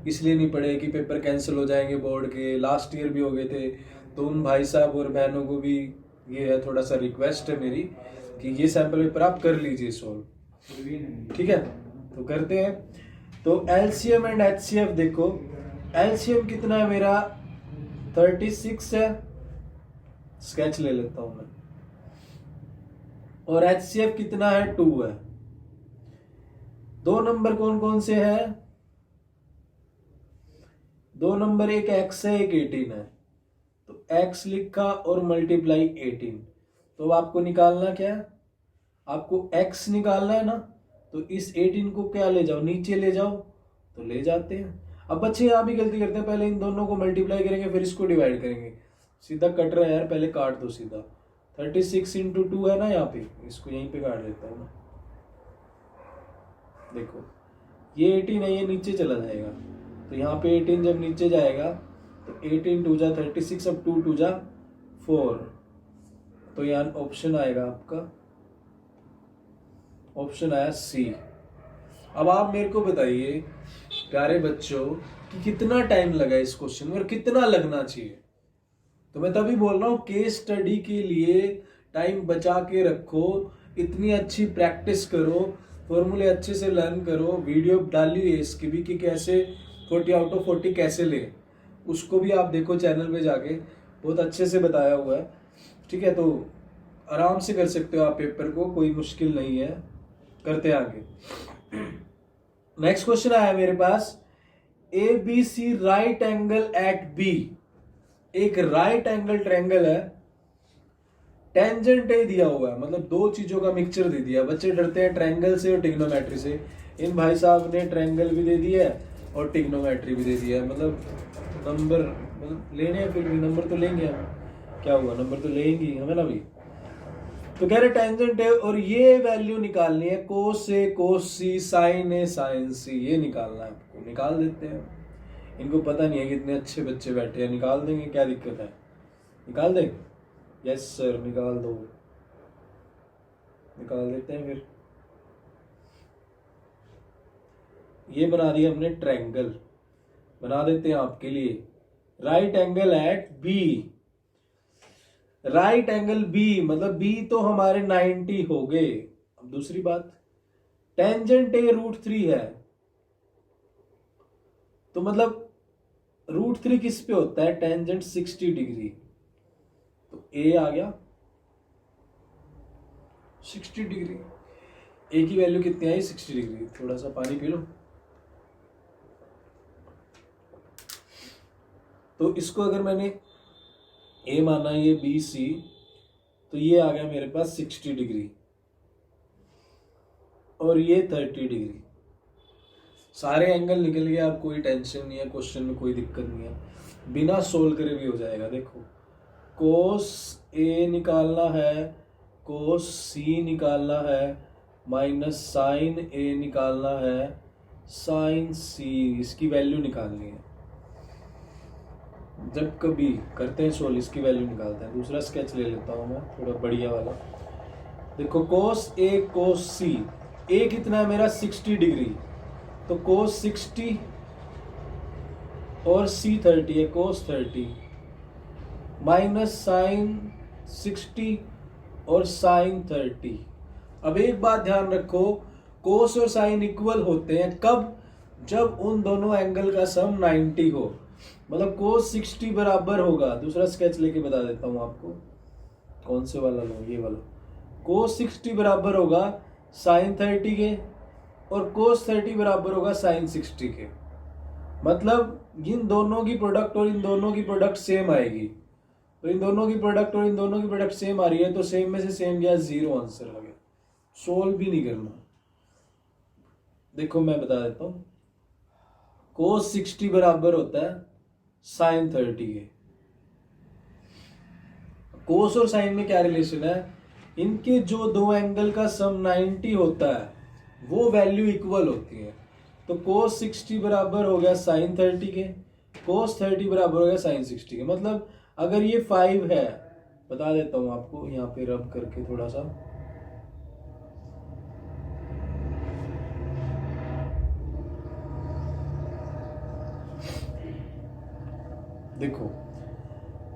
इसलिए नहीं पढ़े कि पेपर कैंसिल हो जाएंगे बोर्ड के, लास्ट ईयर भी हो गए थे, तो उन भाई साहब और बहनों को भी ये है, थोड़ा सा रिक्वेस्ट है मेरी कि ये सैंपल पेपर आप कर लीजिए सॉल्व। ठीक है, तो करते हैं। तो एलसीएम एंड एचसीएफ देखो, एलसीएम कितना है मेरा 36 है, स्केच ले लेता हूं मैं। और एचसीएफ कितना है 2 है। 2 नंबर कौन कौन से हैं? 2 नंबर एक x है एक 18 है। तो x लिखा और मल्टीप्लाई 18। तो अब आपको निकालना क्या है? आपको x निकालना है ना, तो इस 18 को क्या ले जाओ, नीचे ले जाओ, तो ले जाते हैं। अब बच्चे यहाँ भी गलती करते हैं, पहले इन दोनों को मल्टीप्लाई करेंगे फिर इसको डिवाइड करेंगे। सीधा कट रहा है यार, पहले काट दो सीधा। 36 इंटू 2 है ना, यहाँ पे इसको यहीं पे काट देता हूँ ना। देखो ये 18 है, ये नीचे चला जाएगा, तो यहाँ पे 18 जब नीचे जाएगा तो 18 2 जा 36, अब 2 2 जा 4। तो यहाँ ऑप्शन आएगा आपका, ऑप्शन आया सी। अब आप मेरे को बताइए प्यारे बच्चों कि कितना टाइम लगा इस क्वेश्चन में और कितना लगना चाहिए। तो मैं तभी बोल रहा हूँ केस स्टडी के लिए टाइम बचा के रखो, इतनी अच्छी प्रैक्टिस करो, फॉर्मूले अच्छे से लर्न करो। वीडियो डाली है इसकी भी कि कैसे 40 आउट ऑफ 40 कैसे ले, उसको भी आप देखो चैनल पे जाके, बहुत अच्छे से बताया हुआ है। ठीक है, तो आराम से कर सकते हो आप पेपर को, कोई मुश्किल नहीं है। करते हैं आगे। नेक्स्ट क्वेश्चन आया मेरे पास, A B C right angle at B. एक राइट एंगल ट्रायंगल है, टेंजेंट ए दिया हुआ है, मतलब दो चीजों का मिक्सचर दे दिया। बच्चे डरते हैं ट्रायंगल से और ट्रिग्नोमेट्री से, इन भाई साहब ने ट्रायंगल भी दे दिया है और ट्रिग्नोमेट्री भी दे दिया है। मतलब नंबर मतलब लेने हैं, फिर भी नंबर तो लेंगे हम, क्या हुआ नंबर तो लेंगे हमें ना भी। तो कह रहे टेंजेंट है और ये वैल्यू निकालनी है, कोस ए कोस सी, साइन ए साइन सी, ये निकालना है आपको। निकाल देते हैं। इनको पता नहीं है कितने अच्छे बच्चे बैठे हैं, निकाल देंगे, क्या दिक्कत है, निकाल देंगे। यस सर निकाल दो, निकाल देते हैं। फिर ये बना दिया हमने ट्रायंगल, बना देते हैं आपके लिए right angle at B. Right angle B मतलब बी तो हमारे 90 हो गए। अब दूसरी बात, टेंजेंट ए √3 है, तो मतलब √3 किस पे होता है, टेंजेंट 60 डिग्री। तो ए आ गया, 60 डिग्री। ए की वैल्यू कितनी आई? 60 डिग्री। थोड़ा सा पानी पी लो। तो इसको अगर मैंने ए माना, ये बी सी, तो ये आ गया मेरे पास 60 डिग्री और ये 30 डिग्री। सारे एंगल निकल गए, अब कोई टेंशन नहीं है, क्वेश्चन में कोई दिक्कत नहीं है, बिना सोल्व करे भी हो जाएगा। देखो कोस ए निकालना है, कोस सी निकालना है, माइनस साइन ए निकालना है, साइन सी, इसकी वैल्यू निकालनी है। जब कभी करते हैं सोल्व, इसकी वैल्यू निकालते हैं। दूसरा स्केच ले लेता हूँ मैं, थोड़ा बढ़िया वाला। देखो कोस ए कोस सी, ए कितना है मेरा? 60 डिग्री, तो कोस 60 और सी 30 है, कोस 30, माइनस साइन 60 और साइन 30। अब एक बात ध्यान रखो, कोस और साइन इक्वल होते हैं कब? जब उन दोनों एंगल का सम 90 हो, मतलब कोस 60 बराबर होगा। दूसरा स्केच लेके बता देता हूं आपको, कौन से वाला लो, ये वाला। कोस 60 बराबर होगा साइन 30 के, और कोस 30 बराबर होगा साइन 60 के। मतलब इन दोनों की प्रोडक्ट और इन दोनों की प्रोडक्ट सेम आएगी। तो इन दोनों की प्रोडक्ट और इन दोनों की प्रोडक्ट सेम आ रही है, तो सेम में से सेम गया, 0 आंसर आ गया। सोल्व भी नहीं करना। देखो मैं बता देता हूं, कोस 60 बराबर होता है साइन 30 के। कोस और साइन में क्या रिलेशन है? इनके जो दो एंगल का सम 90 होता है वो वैल्यू इक्वल होती है। तो कोस 60 बराबर हो गया साइन 30 के, कोस 30 बराबर हो गया साइन 60 के। मतलब अगर ये 5 है, बता देता हूं आपको यहाँ पे रब करके थोड़ा सा, देखो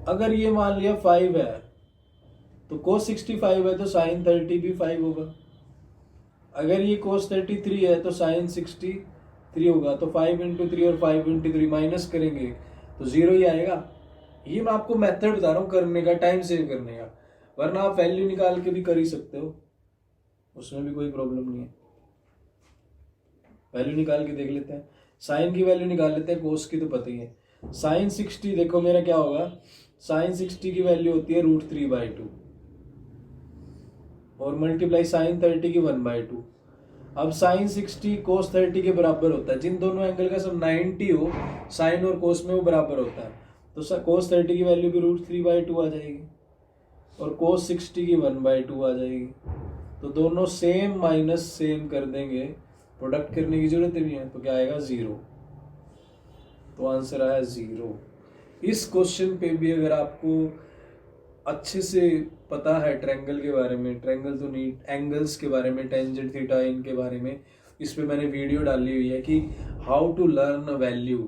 अगर ये मान लिया 5 है तो कोस 65 है तो साइन 30 भी 5 होगा। अगर ये कोस 33 है तो साइन 63 होगा। तो 5 इंटू 3 और 5 इंटू 3 माइनस करेंगे तो 0 ही आएगा। ये मैं आपको मेथड बता रहा हूँ करने का, टाइम सेव करने का, वरना आप वैल्यू निकाल के भी कर ही सकते हो, उसमें भी कोई प्रॉब्लम नहीं है। वैल्यू निकाल के देख लेते हैं, साइन की वैल्यू निकाल लेते हैं, कोस की तो पता ही है। साइन 60 देखो मेरा क्या होगा, साइन 60 की वैल्यू होती है √3/2 और मल्टीप्लाई साइन 30 की 1/2। अब साइन 60 कोस 30 के बराबर होता है। जिन दोनों एंगल का सब 90 हो, साइन और कोस में वो बराबर होता है। तो कोस 30 की वैल्यू भी √3/2 आ जाएगी और कोस 60 की 1/2 आ जाएगी। तो दोनों सेम माइनस सेम कर देंगे, प्रोडक्ट करने की जरूरत नहीं है। तो क्या आएगा? 0। तो आंसर आया 0। इस क्वेश्चन पे भी अगर आपको अच्छे से पता है ट्रायंगल के बारे में, ट्रायंगल तो नहीं, एंगल्स के बारे में, टेंजेंट थीटा इनके बारे में, इस पे मैंने वीडियो डाली हुई है कि how to learn a value,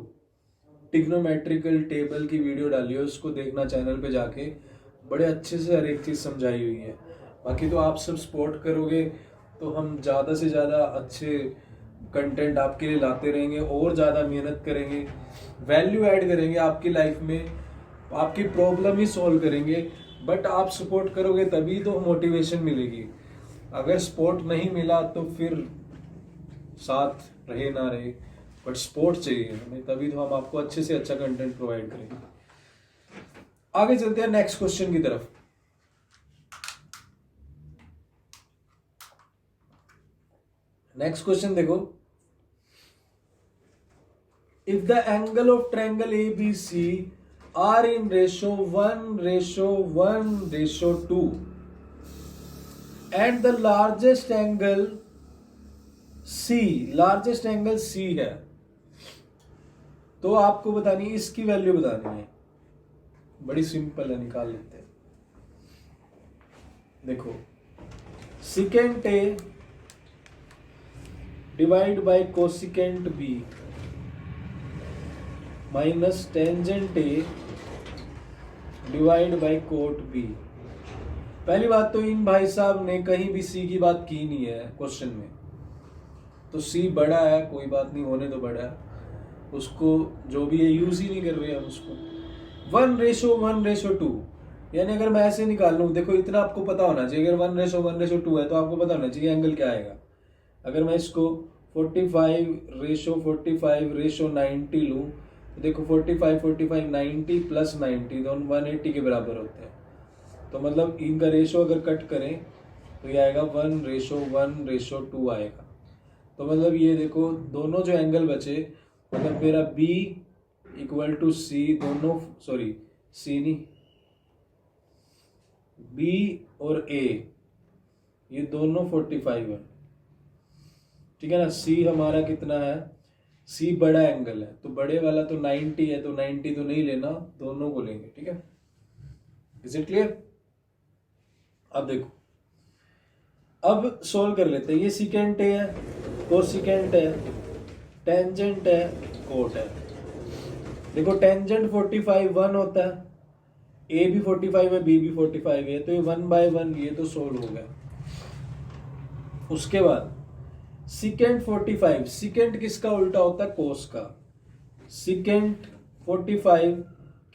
trigonometrical table की वीडियो डाली है, उसको देखना चैनल पे जाके, बड़े अच्छे से हर एक चीज़ समझाई हुई है। बाकी तो आप सब सपोर्ट करोगे तो हम ज़्यादा से ज़्यादा अच्छे कंटेंट आपके लिए लाते रहेंगे और ज़्यादा मेहनत करेंगे, वैल्यू ऐड करेंगे आपकी लाइफ में, आपकी प्रॉब्लम ही सॉल्व करेंगे। बट आप सपोर्ट करोगे तभी तो मोटिवेशन मिलेगी। अगर सपोर्ट नहीं मिला तो फिर साथ रहे ना रहे, बट सपोर्ट चाहिए हमें, तभी तो हम आपको अच्छे से अच्छा कंटेंट प्रोवाइड करेंगे। आगे चलते हैं नेक्स्ट क्वेश्चन की तरफ। नेक्स्ट क्वेश्चन देखो, if the angle of triangle ABC are in ratio 1:1:2 and the largest angle C है, तो आपको बतानी है, इसकी वैल्यू बतानी है। बड़ी सिंपल है, निकाल लेते हैं। देखो secant A divide by cosecant B minus tangent A divide by cot B। पहली बात तो इन भाई साहब ने कहीं भी C की बात की नहीं है क्वेश्चन में, तो C बड़ा है, कोई बात नहीं, होने तो बड़ा है, उसको जो भी है यूज ही नहीं कर रहे हम उसको। 1:1:2 यानी अगर मैं ऐसे निकाल लूँ, देखो इतना आपको पता होना चाहिए, अगर 1:1:2 है तो आपको पता होना चाहिए एंगल क्या आएगा। अगर मैं इसको 45:45:90 लूँ तो देखो 45 90 प्लस 90 तो 180 के बराबर होते हैं। तो मतलब इनका रेशो अगर कट करें तो ये आएगा 1:1:2 आएगा। तो मतलब ये देखो दोनों जो एंगल बचे, मतलब मेरा B इक्वल टू C, दोनों सॉरी C नहीं, B और A ये दोनों 45 है, ठीक है ना। C हमारा कितना है, C बड़ा एंगल है तो बड़े वाला तो 90 है, तो 90 तो नहीं लेना, दोनों को लेंगे, ठीक है। Is it clear? अब देखो, अब सोल्व कर लेते हैं। ये सिकेंट है, कोसिकेंट है, टेंजेंट है, कोट है। देखो टेंजेंट 45 1 होता है, ए भी 45 है, बी भी 45 है, तो ये 1/1 ये तो सोल्व हो गया। उसके बाद सिकेंट 45, सिकेंट किसका उल्टा होता है, कोस का। सिकेंट 45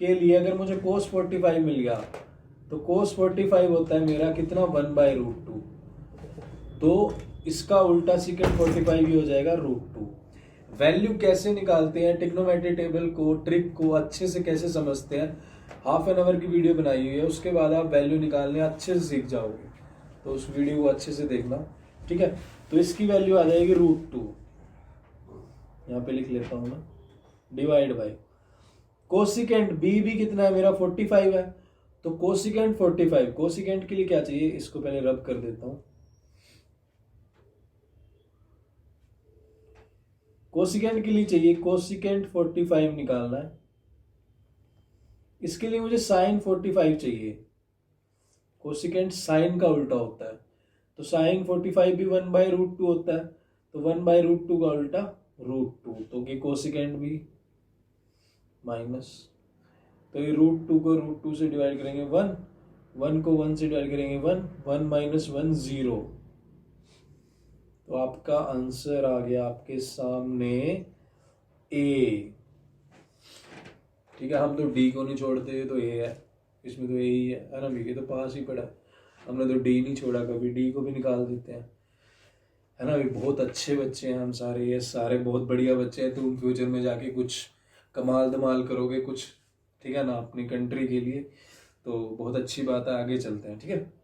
के लिए अगर मुझे कोस 45 मिल गया तो कोस 45 होता है मेरा कितना, 1/√2। तो इसका उल्टा सिकेंट 45 ही हो जाएगा √2। वैल्यू कैसे निकालते हैं, ट्रिग्नोमेट्री टेबल को, ट्रिक को अच्छे से कैसे समझते हैं, हाफ एन आवर की वीडियो बनाई हुई है, उसके बाद आप वैल्यू निकालने अच्छे से सीख जाओगे। तो उस वीडियो को अच्छे से देखना, ठीक है। तो इसकी वैल्यू आ जाएगी √2, यहाँ पे लिख लेता हूँ मैं, डिवाइड बाई कोसिकेंट बी भी कितना है मेरा 45 है, तो कोसिकेंट 45, कोसिकेंट के लिए क्या चाहिए, इसको पहले रब कर देता हूं। कोसिकेंट के लिए चाहिए, कोसिकेंट 45 निकालना है, इसके लिए मुझे साइन 45 चाहिए। कोसिकेंट साइन का उल्टा होता है, तो साइन 45 भी 1/√2 होता है, तो 1/√2 का उल्टा √2, तो ये कोसिकेंट भी माइनस, तो ये √2 को √2 से डिवाइड करेंगे 1, 1 को 1 से डिवाइड करेंगे 1, 1 - 1 0। तो आपका आंसर आ गया आपके सामने ए, ठीक है। हम तो डी को नहीं छोड़ते, तो ए है, इसमें तो ए ही है ना, ये तो पास ही पड़ा, हमने तो डी नहीं छोड़ा कभी, डी को भी निकाल देते हैं, है ना। भी बहुत अच्छे बच्चे हैं हम सारे, ये सारे बहुत बढ़िया बच्चे हैं, तुम फ्यूचर में जाके कुछ कमाल धमाल करोगे कुछ, ठीक है ना, अपनी कंट्री के लिए, तो बहुत अच्छी बात है। आगे चलते हैं, ठीक है।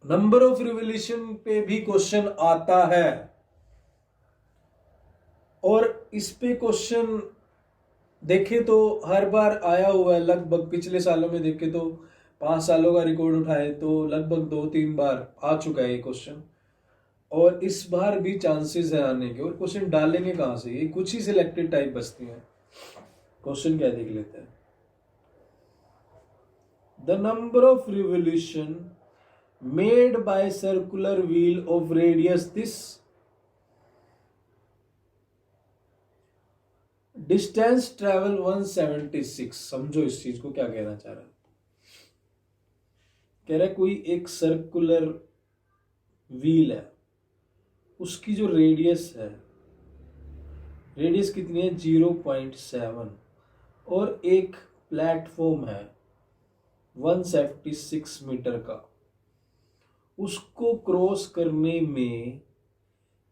नंबर ऑफ रिवोल्यूशन पे भी क्वेश्चन आता है, और इस पे क्वेश्चन देखे तो हर बार आया हुआ है, लगभग पिछले सालों में देखे तो 5 सालों का रिकॉर्ड उठाए तो लगभग 2-3 बार आ चुका है ये क्वेश्चन, और इस बार भी चांसेस है आने के। और क्वेश्चन डालेंगे कहां से, ये कुछ ही सिलेक्टेड टाइप बचती हैं। क्वेश्चन क्या देख लेते हैं, the number of revolution made by circular wheel of radius this, distance travel 176। समझो इस चीज को क्या कहना चाह रहा है, कह रहा है कोई एक सर्कुलर व्हील है, उसकी जो रेडियस है, रेडियस कितनी है 0.7, और एक प्लेटफॉर्म है 176 मीटर का, उसको क्रॉस करने में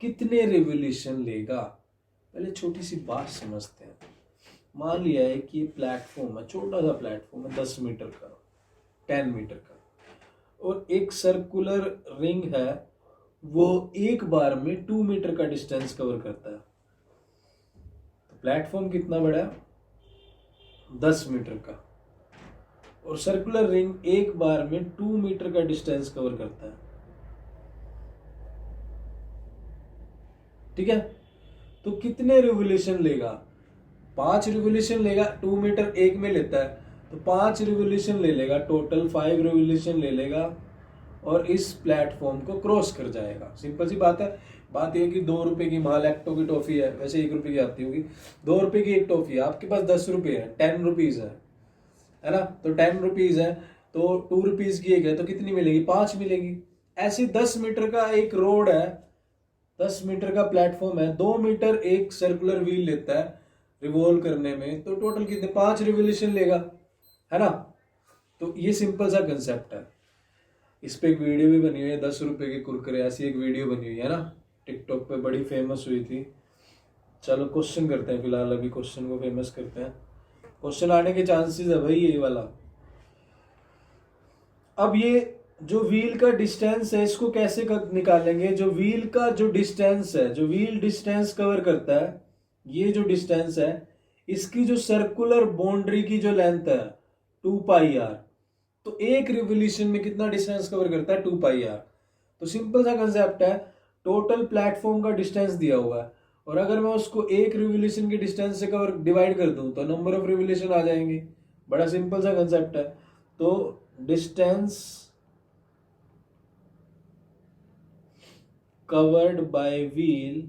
कितने रिवोल्यूशन लेगा। पहले छोटी सी बात समझते हैं। मान लिया है कि ये प्लेटफॉर्म है, छोटा सा प्लेटफॉर्म है 10 मीटर का, 10 मीटर का, और एक सर्कुलर रिंग है, वो एक बार में 2 मीटर का डिस्टेंस कवर करता है। तो प्लेटफॉर्म कितना बड़ा है, 10 मीटर का, और सर्कुलर रिंग एक बार में 2 मीटर का डिस्टेंस कवर करता है, ठीक है। तो कितने रिवोल्यूशन लेगा, 5 रिवोल्यूशन लेगा, 2 मीटर एक में लेता है, तो 5 रिवोल्यूशन ले लेगा, टोटल 5 रिवोल्यूशन ले लेगा, और इस प्लेटफॉर्म को क्रॉस कर जाएगा। सिंपल सी बात है। बात यह कि 2 रुपए की महालैक्टो की टॉफी है, वैसे 1 रुपए की आती होगी, 2 रुपए की एक टॉफी है, आपके पास 10 रुपए है, 10 रुपीज है ना, तो 10 रुपीज है, तो 2 रुपीज की एक है, तो कितनी मिलेगी, 5 मिलेगी। ऐसे 10 मीटर का एक रोड है, 10 मीटर का प्लेटफॉर्म है, 2 मीटर एक सर्कुलर व्हील लेता है रिवॉल्व करने में, तो टोटल कितने, 5 रिवोल्यूशन लेगा, है ना। तो ये सिंपल सा कंसेप्ट है। इस पे एक वीडियो भी बनी हुई है, 10 रुपए के कुरकुरे, ऐसी एक वीडियो बनी हुई है ना, टिकटॉक पे बड़ी फेमस हुई थी। चलो क्वेश्चन करते हैं, फिलहाल अभी क्वेश्चन को फेमस करते हैं। क्वेश्चन आने के चांसेस है भाई ये वाला। अब ये जो व्हील का डिस्टेंस है इसको कैसे निकालेंगे? जो व्हील का जो डिस्टेंस है, जो व्हील डिस्टेंस कवर करता है, ये जो डिस्टेंस है, इसकी जो सर्कुलर बाउंड्री की जो लेंथ है 2πr, तो एक रिवोल्यूशन में कितना डिस्टेंस कवर करता है? 2πr। तो सिंपल सा कंसेप्ट है, टोटल प्लेटफॉर्म का डिस्टेंस दिया हुआ है और अगर मैं उसको एक रिवोल्यूशन के डिस्टेंस से कवर डिवाइड कर दूं तो नंबर ऑफ रिवोल्यूशन आ जाएंगे। बड़ा सिंपल सा कंसेप्ट है। तो distance covered by wheel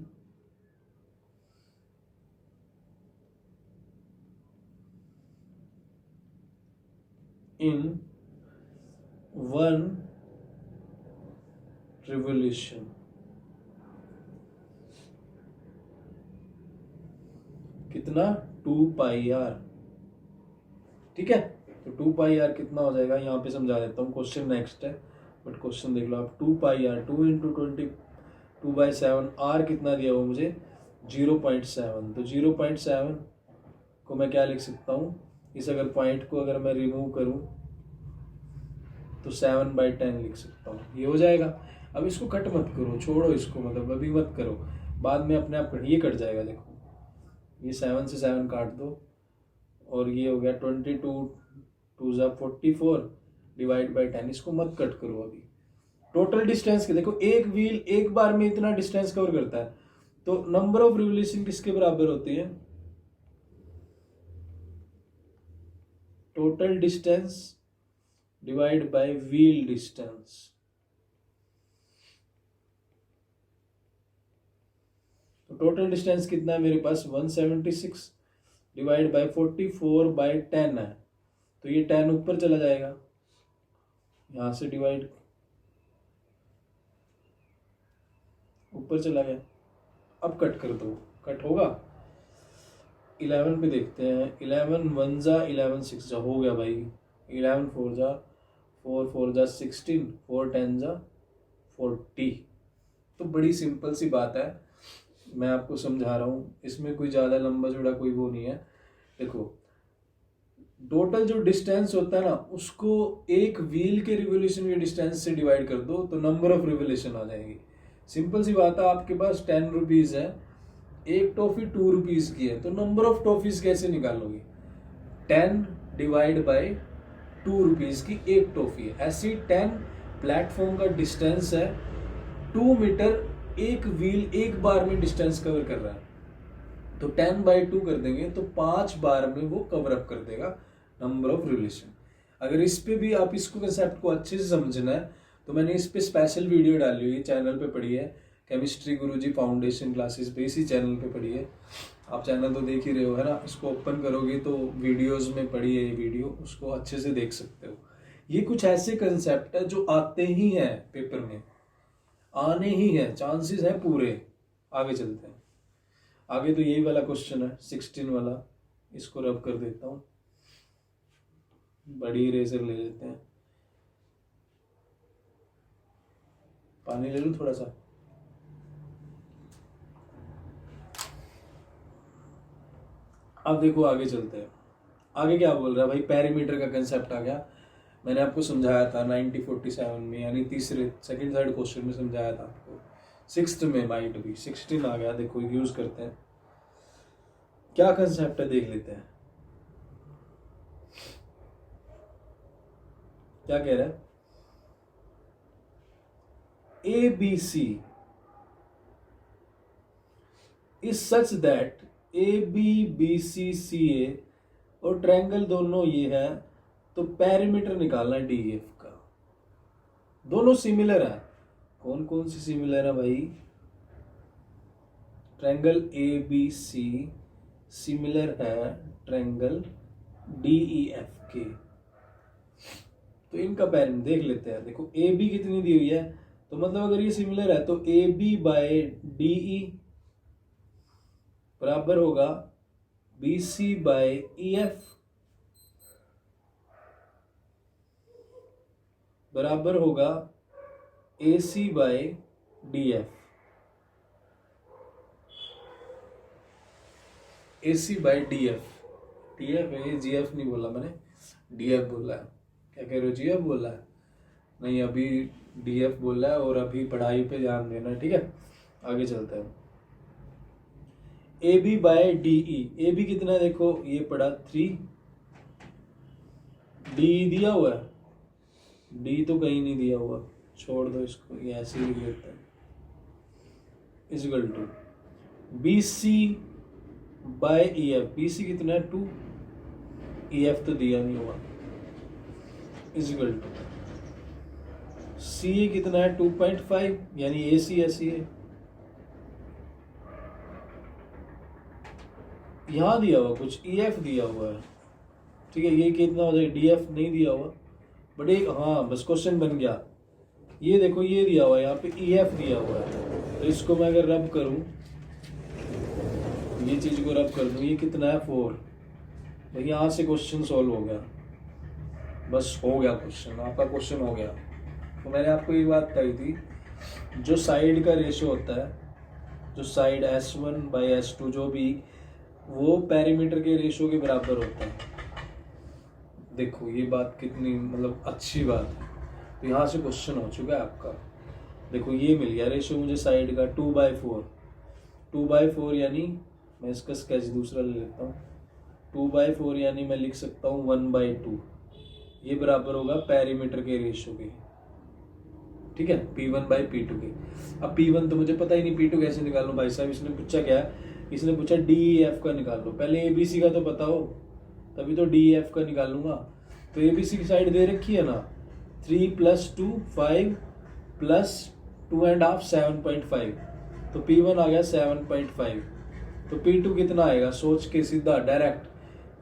in 1 revolution, कितना? 2πr। ठीक है, तो 2πr कितना हो जाएगा यहाँ पे समझा देता हूँ, क्वेश्चन नेक्स्ट है बट क्वेश्चन देख लो आप। 2πr 2 इंटू 22/7, r कितना दिया हुआ मुझे? 0.7। तो 0.7 को मैं क्या लिख सकता हूँ, इस अगर पॉइंट को अगर मैं रिमूव करूँ तो 7/10 लिख सकता हूँ, ये हो जाएगा। अब इसको कट मत करो, छोड़ो इसको, मतलब अभी मत करो, बाद में अपने आप ये कट जाएगा। देखो ये 7 से 7 काट दो और ये हो गया 22 2 44 डिवाइड बाई 10, इसको मत कट करो अभी। टोटल डिस्टेंस के देखो, एक व्हील एक बार में इतना डिस्टेंस कवर करता है, तो नंबर ऑफ रिवोल्यूशन किसके बराबर होती है? Total distance divide by wheel distance. तो टोटल डिस्टेंस कितना है मेरे पास? 176 डिवाइड बाय 44/10 है, तो ये 10 ऊपर चला जाएगा, यहां से डिवाइड ऊपर चला गया। अब कट कर दो, कट होगा। 11 पे देखते हैं, 11 1 जा 11 6 जा, हो गया भाई। 11 4 जा 4 जा 16, 4 10 जा 40। तो बड़ी सिंपल सी बात है, मैं आपको समझा रहा हूँ, इसमें कोई ज़्यादा लंबा चौड़ा कोई वो नहीं है। देखो टोटल जो डिस्टेंस होता है ना, उसको एक व्हील के रिवोल्यूशन के डिस्टेंस से डिवाइड कर दो तो नंबर ऑफ रिवोल्यूशन आ जाएगी। सिंपल सी बात है, आपके पास 10 रुपीज़ है, एक टॉफी 2 रुपीज़ की है, तो नंबर ऑफ टॉफीज कैसे निकालोगे? 10 डिवाइड बाय 2 रुपीज़ की एक टॉफी है, ऐसी 10 प्लेटफॉर्म का डिस्टेंस है, 2 मीटर एक व्हील एक बार में डिस्टेंस कवर कर रहा है, तो 10/2 कर देंगे तो 5 बार में वो कवर अप कर देगा नंबर ऑफ रिवोल्यूशन। अगर इस पे भी आप इसको कंसेप्ट को अच्छे से समझना है तो मैंने इस पे स्पेशल वीडियो डाली हुई है, चैनल पे पड़ी है, केमिस्ट्री गुरुजी फाउंडेशन क्लासेस पे, इसी चैनल पे पड़ी है। आप चैनल तो देख ही रहे हो है ना, इसको ओपन करोगे तो वीडियोस में पड़ी है ये वीडियो, उसको अच्छे से देख सकते हो। ये कुछ ऐसे कंसेप्ट है जो आते ही हैं पेपर में, आने ही हैं, चांसेस हैं पूरे। आगे चलते हैं, आगे तो यही वाला क्वेश्चन है 16 वाला, इसको रब कर देता हूँ, बड़ी इरेजर ले लेते हैं, पानी ले लूँ थोड़ा सा। अब देखो आगे चलते हैं, आगे क्या बोल रहा है भाई, पेरीमीटर का कंसेप्ट आ गया। मैंने आपको समझाया था 1947 में, यानी तीसरे सेकंड थर्ड क्वेश्चन में समझाया था आपको, 6th में माइट भी 16 आ गया। देखो यूज करते हैं, क्या कंसेप्ट है देख लेते हैं। क्या कह रहा है? ABC is such that ABBCCA और ट्रायंगल दोनों ये है, तो पेरीमीटर निकालना है DEF का। दोनों सिमिलर है, कौन कौन सी सिमिलर है भाई? ट्रायंगल ABC सिमिलर है ट्रायंगल DEF के, तो इनका पेरीमीटर देख लेते हैं। देखो AB कितनी दी हुई है, तो मतलब अगर ये सिमिलर है तो AB/DE बराबर होगा BC/EF। बराबर होगा A C by D F. A C by D F, D F है, जी एफ नहीं बोला मैंने, डी एफ बोला है। क्या कह रहे हो, जी एफ बोला है? नहीं, अभी डी एफ बोला है, और अभी पढ़ाई पे ध्यान देना, ठीक है। आगे चलते हैं। A B by D E, A B कितना है देखो, ये पड़ा 3, डी दिया हुआ है, डी तो कहीं नहीं दिया हुआ, छोड़ दो इसको, ये ऐसे ही लिख लेते हैं। Is equal to B C by E F, B C कितना है 2, ई एफ तो दिया नहीं हुआ, इजगल टू सी ए कितना है 2.5, यानी ए सी ऐसी है, यहां दिया हुआ कुछ ई एफ दिया हुआ है, ठीक है। ये कितना हो जाएगा, डी एफ नहीं दिया हुआ, बट एक हाँ बस क्वेश्चन बन गया। ये देखो ये दिया हुआ है, यहाँ पे ई एफ दिया हुआ है, तो इसको मैं अगर रब करूं, ये चीज को रब कर दूं, ये कितना है 4, भाई यहाँ से क्वेश्चन सॉल्व हो गया, बस हो गया क्वेश्चन, आपका क्वेश्चन हो गया। तो मैंने आपको ये बात कही थी, जो साइड का रेशो होता है, जो साइड S1 बाई S2 जो भी, वो पेरीमीटर के रेशो के बराबर होता है। देखो ये बात कितनी मतलब अच्छी बात है। तो यहाँ से क्वेश्चन हो चुका है आपका। देखो ये मिल गया रेशो मुझे साइड का 2/4, 2/4 यानी मैं इसका स्केच दूसरा ले लेता हूँ, 2/4 यानी मैं लिख सकता हूँ 1/2, ये बराबर होगा पेरीमीटर के रेशो के, ठीक है, P1/P2 के। अब P1 तो मुझे पता ही नहीं, P2 कैसे निकालूं भाई साहब? इसने पूछा क्या, इसने पूछा DEF का निकाल लो, पहले ABC का तो पता हो तभी तो DEF का निकालूंगा। तो ABC की साइड दे रखी है ना, 3 + 2 5 + 2.5 7.5, तो P1 आ गया 7.5। तो P2 कितना आएगा, सोच के सीधा डायरेक्ट,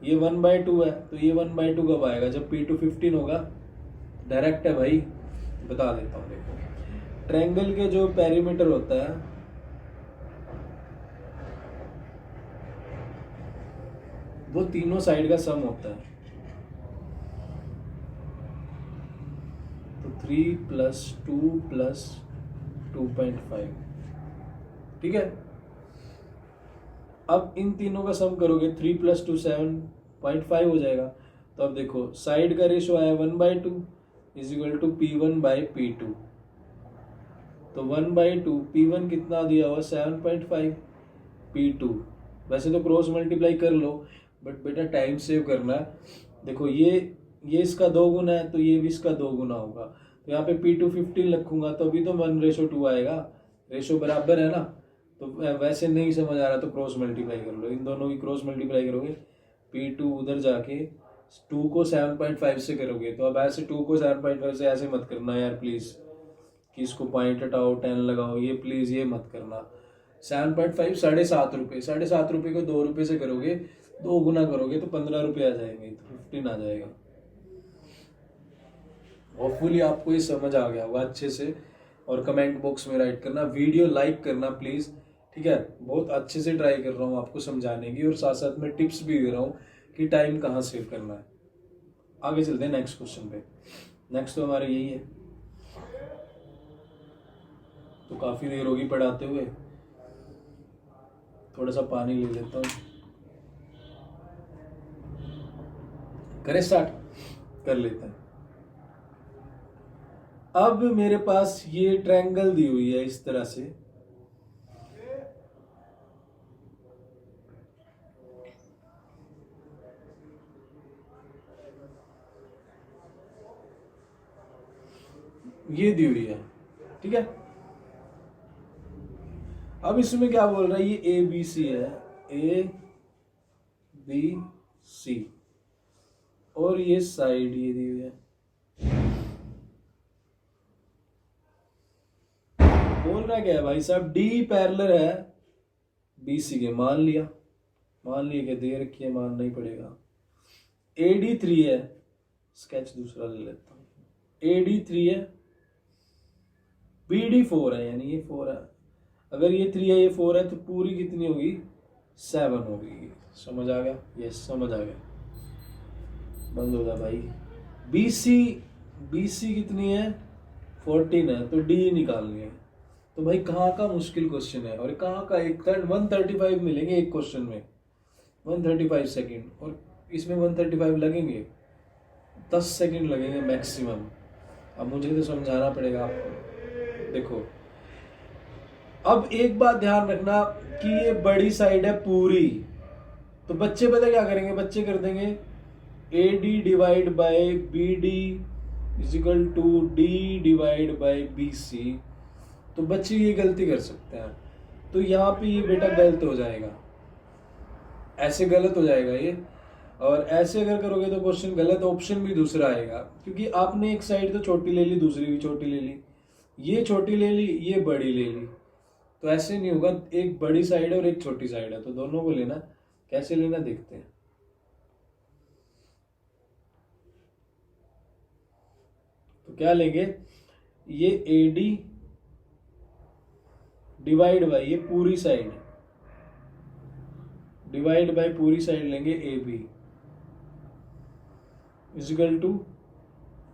ये 1/2 है, तो ये 1/2 कब आएगा, जब P2 15 होगा, डायरेक्ट है भाई। बता देता हूँ, देखो ट्रायंगल के जो पेरीमीटर होता है, वो तीनों साइड का सम होता है, तो 3 + 2 + 2.5, ठीक है। अब इन तीनों का सम करोगे, 3 + 2 7.5 हो जाएगा। तो अब देखो साइड का रेशो आया 1/2 = P1/P2, तो 1/2 P1 कितना दिया हुआ 7.5, P2 वैसे तो क्रॉस मल्टीप्लाई कर लो, बट बेटा टाइम सेव करना है। देखो ये इसका 2 गुना है, तो ये भी इसका 2 गुना होगा, तो यहाँ पे P2 15 रखूंगा तो अभी तो 1/2 आएगा, रेशो बराबर है ना। तो वैसे नहीं समझ आ रहा तो क्रॉस मल्टीप्लाई कर लो, इन दोनों की क्रॉस मल्टीप्लाई करोगे, P2 उधर जाके 2 को 7.5 से करोगे, तो अब ऐसे 2 को 7.5 से ऐसे मत करना यार प्लीज, कि इसको पॉइंट हटाओ 10 लगाओ, ये प्लीज ये मत करना। 7.5 ₹7.5, ₹7.5 को 2 रुपये से करोगे, 2 गुना करोगे तो 15 रुपये आ जाएंगे, तो 15 आ जाएगा। होपफुली आपको ये समझ आ गया होगा अच्छे से, और कमेंट बॉक्स में राइट करना, वीडियो लाइक करना प्लीज, ठीक है। बहुत अच्छे से ट्राई कर रहा हूँ आपको समझाने की, और साथ साथ में टिप्स भी दे रहा हूँ कि टाइम कहाँ सेव करना है। आगे चलते हैं नेक्स्ट क्वेश्चन पे। नेक्स्ट तो हमारे यही है, तो काफी देर होगी पढ़ाते हुए, थोड़ा सा पानी ले लेता हूँ। करें स्टार्ट, कर लेते हैं। अब मेरे पास ये ट्रायंगल दी हुई है इस तरह से, ये दी हुई है, ठीक है। अब इसमें क्या बोल रहा है, ये ABC है, ABC, और ये साइड ये दी हुई है। बोल रहा क्या है भाई साहब, D पैरेलल है BC के, मान लिया कि दे रखी है, मानना ही पड़ेगा। AD 3 है, स्केच दूसरा ले लेता हूँ, AD 3 है, BD 4 है, यानी ये 4 है, अगर ये 3 है ये 4 है, तो पूरी कितनी होगी 7 होगी। समझ आ गया? यस समझ आ गया, बंद हो गया भाई। BC BC कितनी है 14 है, तो D निकालनी है। तो भाई कहाँ का मुश्किल क्वेश्चन है, और कहाँ का 135 मिलेंगे एक क्वेश्चन में, 135 सेकेंड, और इसमें 135 लगेंगे, 10 सेकेंड लगेंगे मैक्सिमम। अब मुझे तो समझाना पड़ेगा आपको। देखो अब एक बात ध्यान रखना कि ये बड़ी साइड है पूरी, तो बच्चे पता क्या करेंगे, बच्चे कर देंगे AD divide by BD is equal to D divide by BC। तो बच्चे ये गलती कर सकते हैं, तो यहाँ पे ये बेटा गलत हो जाएगा, ऐसे गलत हो जाएगा ये, और ऐसे अगर करोगे तो क्वेश्चन गलत, ऑप्शन भी दूसरा आएगा, क्योंकि आपने एक साइड तो छोटी ले ली, दूसरी भी छोटी ले ली, ये छोटी ले ली, ये बड़ी ले ली, तो ऐसे नहीं होगा। एक बड़ी साइड है और एक छोटी साइड है, तो दोनों को लेना, कैसे लेना देखते हैं। तो क्या लेंगे, ये AD डिवाइड बाय ये पूरी साइड, डिवाइड बाय पूरी साइड लेंगे AB इजिकल टू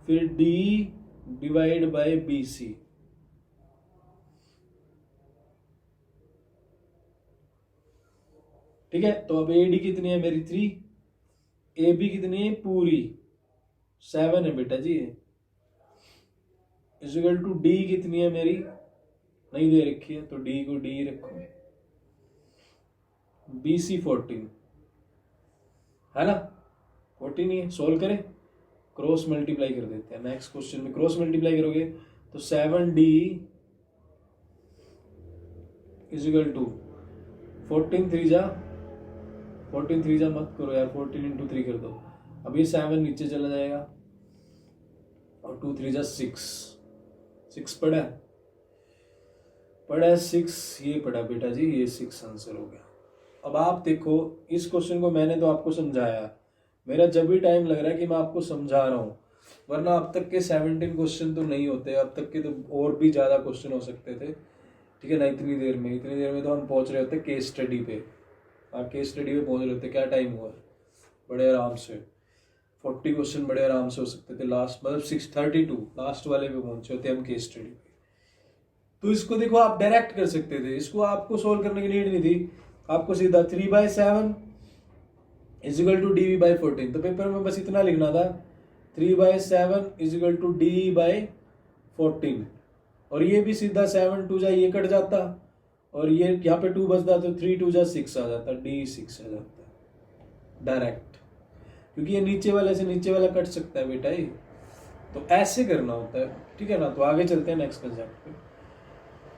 फिर D डिवाइड बाय BC। ठीक है, तो अब AD कितनी है मेरी 3, AB कितनी है पूरी 7 है बेटा जी, इजिकल टू D कितनी है मेरी, नहीं दे रखी है, तो D को D रखो, BC 14 है ना, 14 ही है। सोल्व करें, क्रॉस मल्टीप्लाई कर देते हैं। नेक्स्ट क्वेश्चन में क्रॉस मल्टीप्लाई करोगे तो 7D इजिकल टू 14 3 जा मत करो यार, 14 इंटू 3 कर दो। अब ये 7 नीचे चला जाएगा, और 2 3 जा 6 पड़ा है 6, ये पड़ा बेटा जी, ये 6 आंसर हो गया। अब आप देखो, इस क्वेश्चन को मैंने तो आपको समझाया, मेरा जब भी टाइम लग रहा है कि मैं आपको समझा रहा हूँ, वरना अब तक के 17 क्वेश्चन तो नहीं होते, अब तक के तो और भी ज़्यादा क्वेश्चन हो सकते थे। ठीक है ना, इतनी देर में तो हम पहुँच रहे होते केस स्टडी पे, केस स्टडी पे पहुँच रहे होते। क्या टाइम हुआ, बड़े आराम से 40 क्वेश्चन बड़े आराम से हो सकते थे, लास्ट मतलब 632 लास्ट वाले पे पहुँचे होते हम केस स्टडी पे। तो इसको देखो आप डायरेक्ट कर सकते थे, इसको आपको सोल्व करने की नीड नहीं थी, आपको सीधा 3/7 इजिकल टू DV बाई 14, तो पेपर में बस इतना लिखना था, 3/7 इजिकल टू DE बाई 14, और ये भी सीधा 7 2 जा ये कट जाता, और ये यहाँ पे 2 बचता, तो 3 2 जा 6 आ जाता, D 6 आ जाता डायरेक्ट, क्योंकि ये नीचे वाले से नीचे वाला कट सकता है बेटा, ये तो ऐसे करना होता है। ठीक है ना, तो आगे चलते हैं नेक्स्ट कंसेप्ट पे,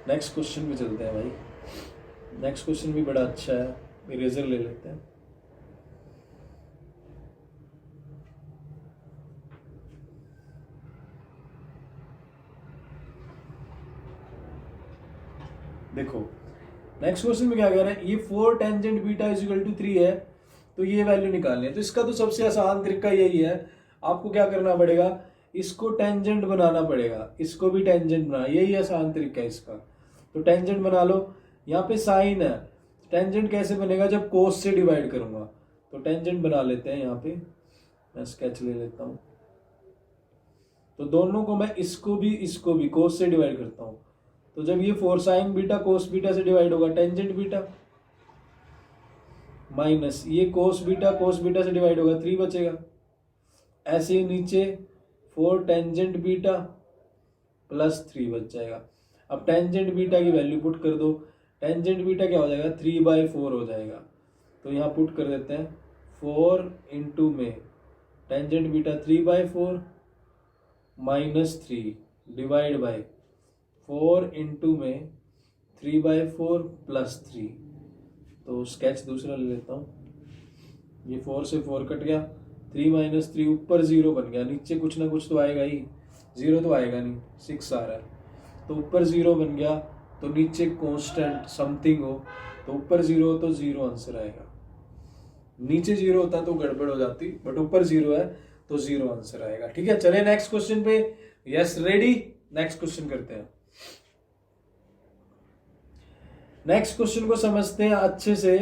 नेक्स्ट क्वेश्चन पे चलते हैं भाई। नेक्स्ट क्वेश्चन भी बड़ा अच्छा है, इरेजर ले लेते हैं। देखो नेक्स्ट क्वेश्चन में क्या कह रहा है, ये 4 टेंजेंट बीटा इजिकल टू 3 है, तो ये वैल्यू निकालनी है। तो इसका तो सबसे आसान तरीका यही है, आपको क्या करना पड़ेगा, इसको टेंजेंट बनाना पड़ेगा, इसको भी टेंजेंट बना, यही आसान तरीका है इसका। तो टेंजेंट बना लो, यहाँ पे साइन है, टेंजेंट कैसे बनेगा, जब कोस से डिवाइड करूंगा, तो टेंजेंट बना लेते हैं। यहाँ पे मैं स्केच ले लेता हूँ, तो दोनों को मैं इसको भी कोस से डिवाइड करता हूँ, तो जब ये 4 साइन बीटा कोस बीटा से डिवाइड होगा, टेंजेंट बीटा माइनस ये कोस बीटा से डिवाइड होगा, 3 बचेगा। ऐसे ही नीचे 4 टेंजेंट बीटा प्लस 3 बच जाएगा। अब टेंजेंट बीटा की वैल्यू पुट कर दो, टेंजेंट बीटा क्या हो जाएगा, 3/4 हो जाएगा। तो यहाँ पुट कर देते हैं 4 इंटू में tangent beta 3/4 minus 3 divide by 4 into में 3/4 प्लस 3। तो स्केच दूसरा ले लेता हूँ, ये 4 से 4 कट गया, 3 माइनस 3 ऊपर 0 बन गया, नीचे कुछ ना कुछ तो आएगा ही, 0 तो आएगा नहीं, 6 आ रहा है, तो ऊपर 0 बन गया, तो नीचे कांस्टेंट समथिंग हो, तो ऊपर 0 हो तो 0 आंसर आएगा, नीचे 0 होता तो गड़बड़ हो जाती, बट ऊपर 0 है तो 0 आंसर आएगा। ठीक है, चले नेक्स्ट क्वेश्चन पे। यस रेडी, नेक्स्ट क्वेश्चन करते हैं। नेक्स्ट क्वेश्चन को समझते हैं अच्छे से।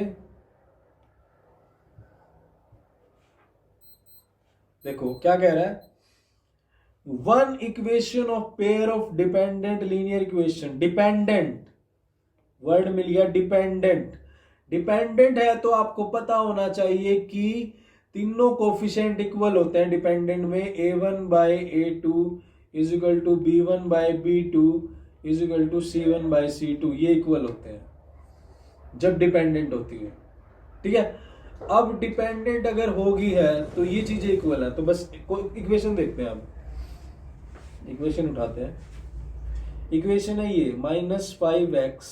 देखो क्या कह रहा है, one equation of pair of dependent linear equation. Dependent word मिल गया, डिपेंडेंट। डिपेंडेंट है तो आपको पता होना चाहिए कि तीनों कोफिशिएंट इक्वल होते हैं डिपेंडेंट में। a1/a2 is equal to b1/b2 is equal to c1/c2, ये इक्वल होते हैं जब डिपेंडेंट होती है। ठीक है, अब डिपेंडेंट अगर होगी है तो ये चीजें इक्वल है। तो बस इक्वेशन देखते हैं, हम इक्वेशन उठाते हैं। इक्वेशन है ये -5x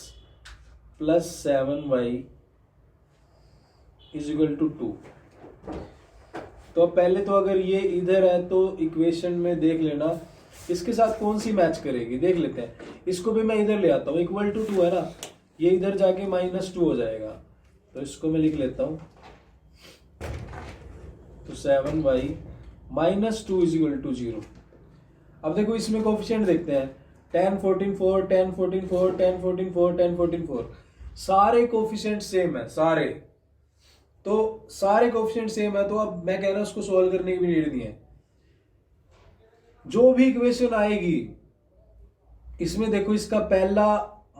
plus 7y is equal to 2। तो पहले तो अगर ये इधर है तो इक्वेशन में देख लेना इसके साथ कौन सी मैच करेगी, देख लेते हैं। इसको भी मैं इधर ले आता हूँ, इक्वल टू 2 है ना, ये इधर जाके -2 हो जाएगा। तो इसको मैं लिख लेता हूँ, तो 7y -2 इज इक्वल टू 0। अब देखो इसमें कोफिशिएंट देखते हैं, 10 14 4 10 14 4 10 14 4 10 14 4, सारे कोफिशिएंट सेम है सारे। तो सारे कोफिशिएंट सेम है, तो अब मैं कह रहा हूं उसको सॉल्व करने की भी नीड नहीं है। जो भी इक्वेशन आएगी इसमें देखो, इसका पहला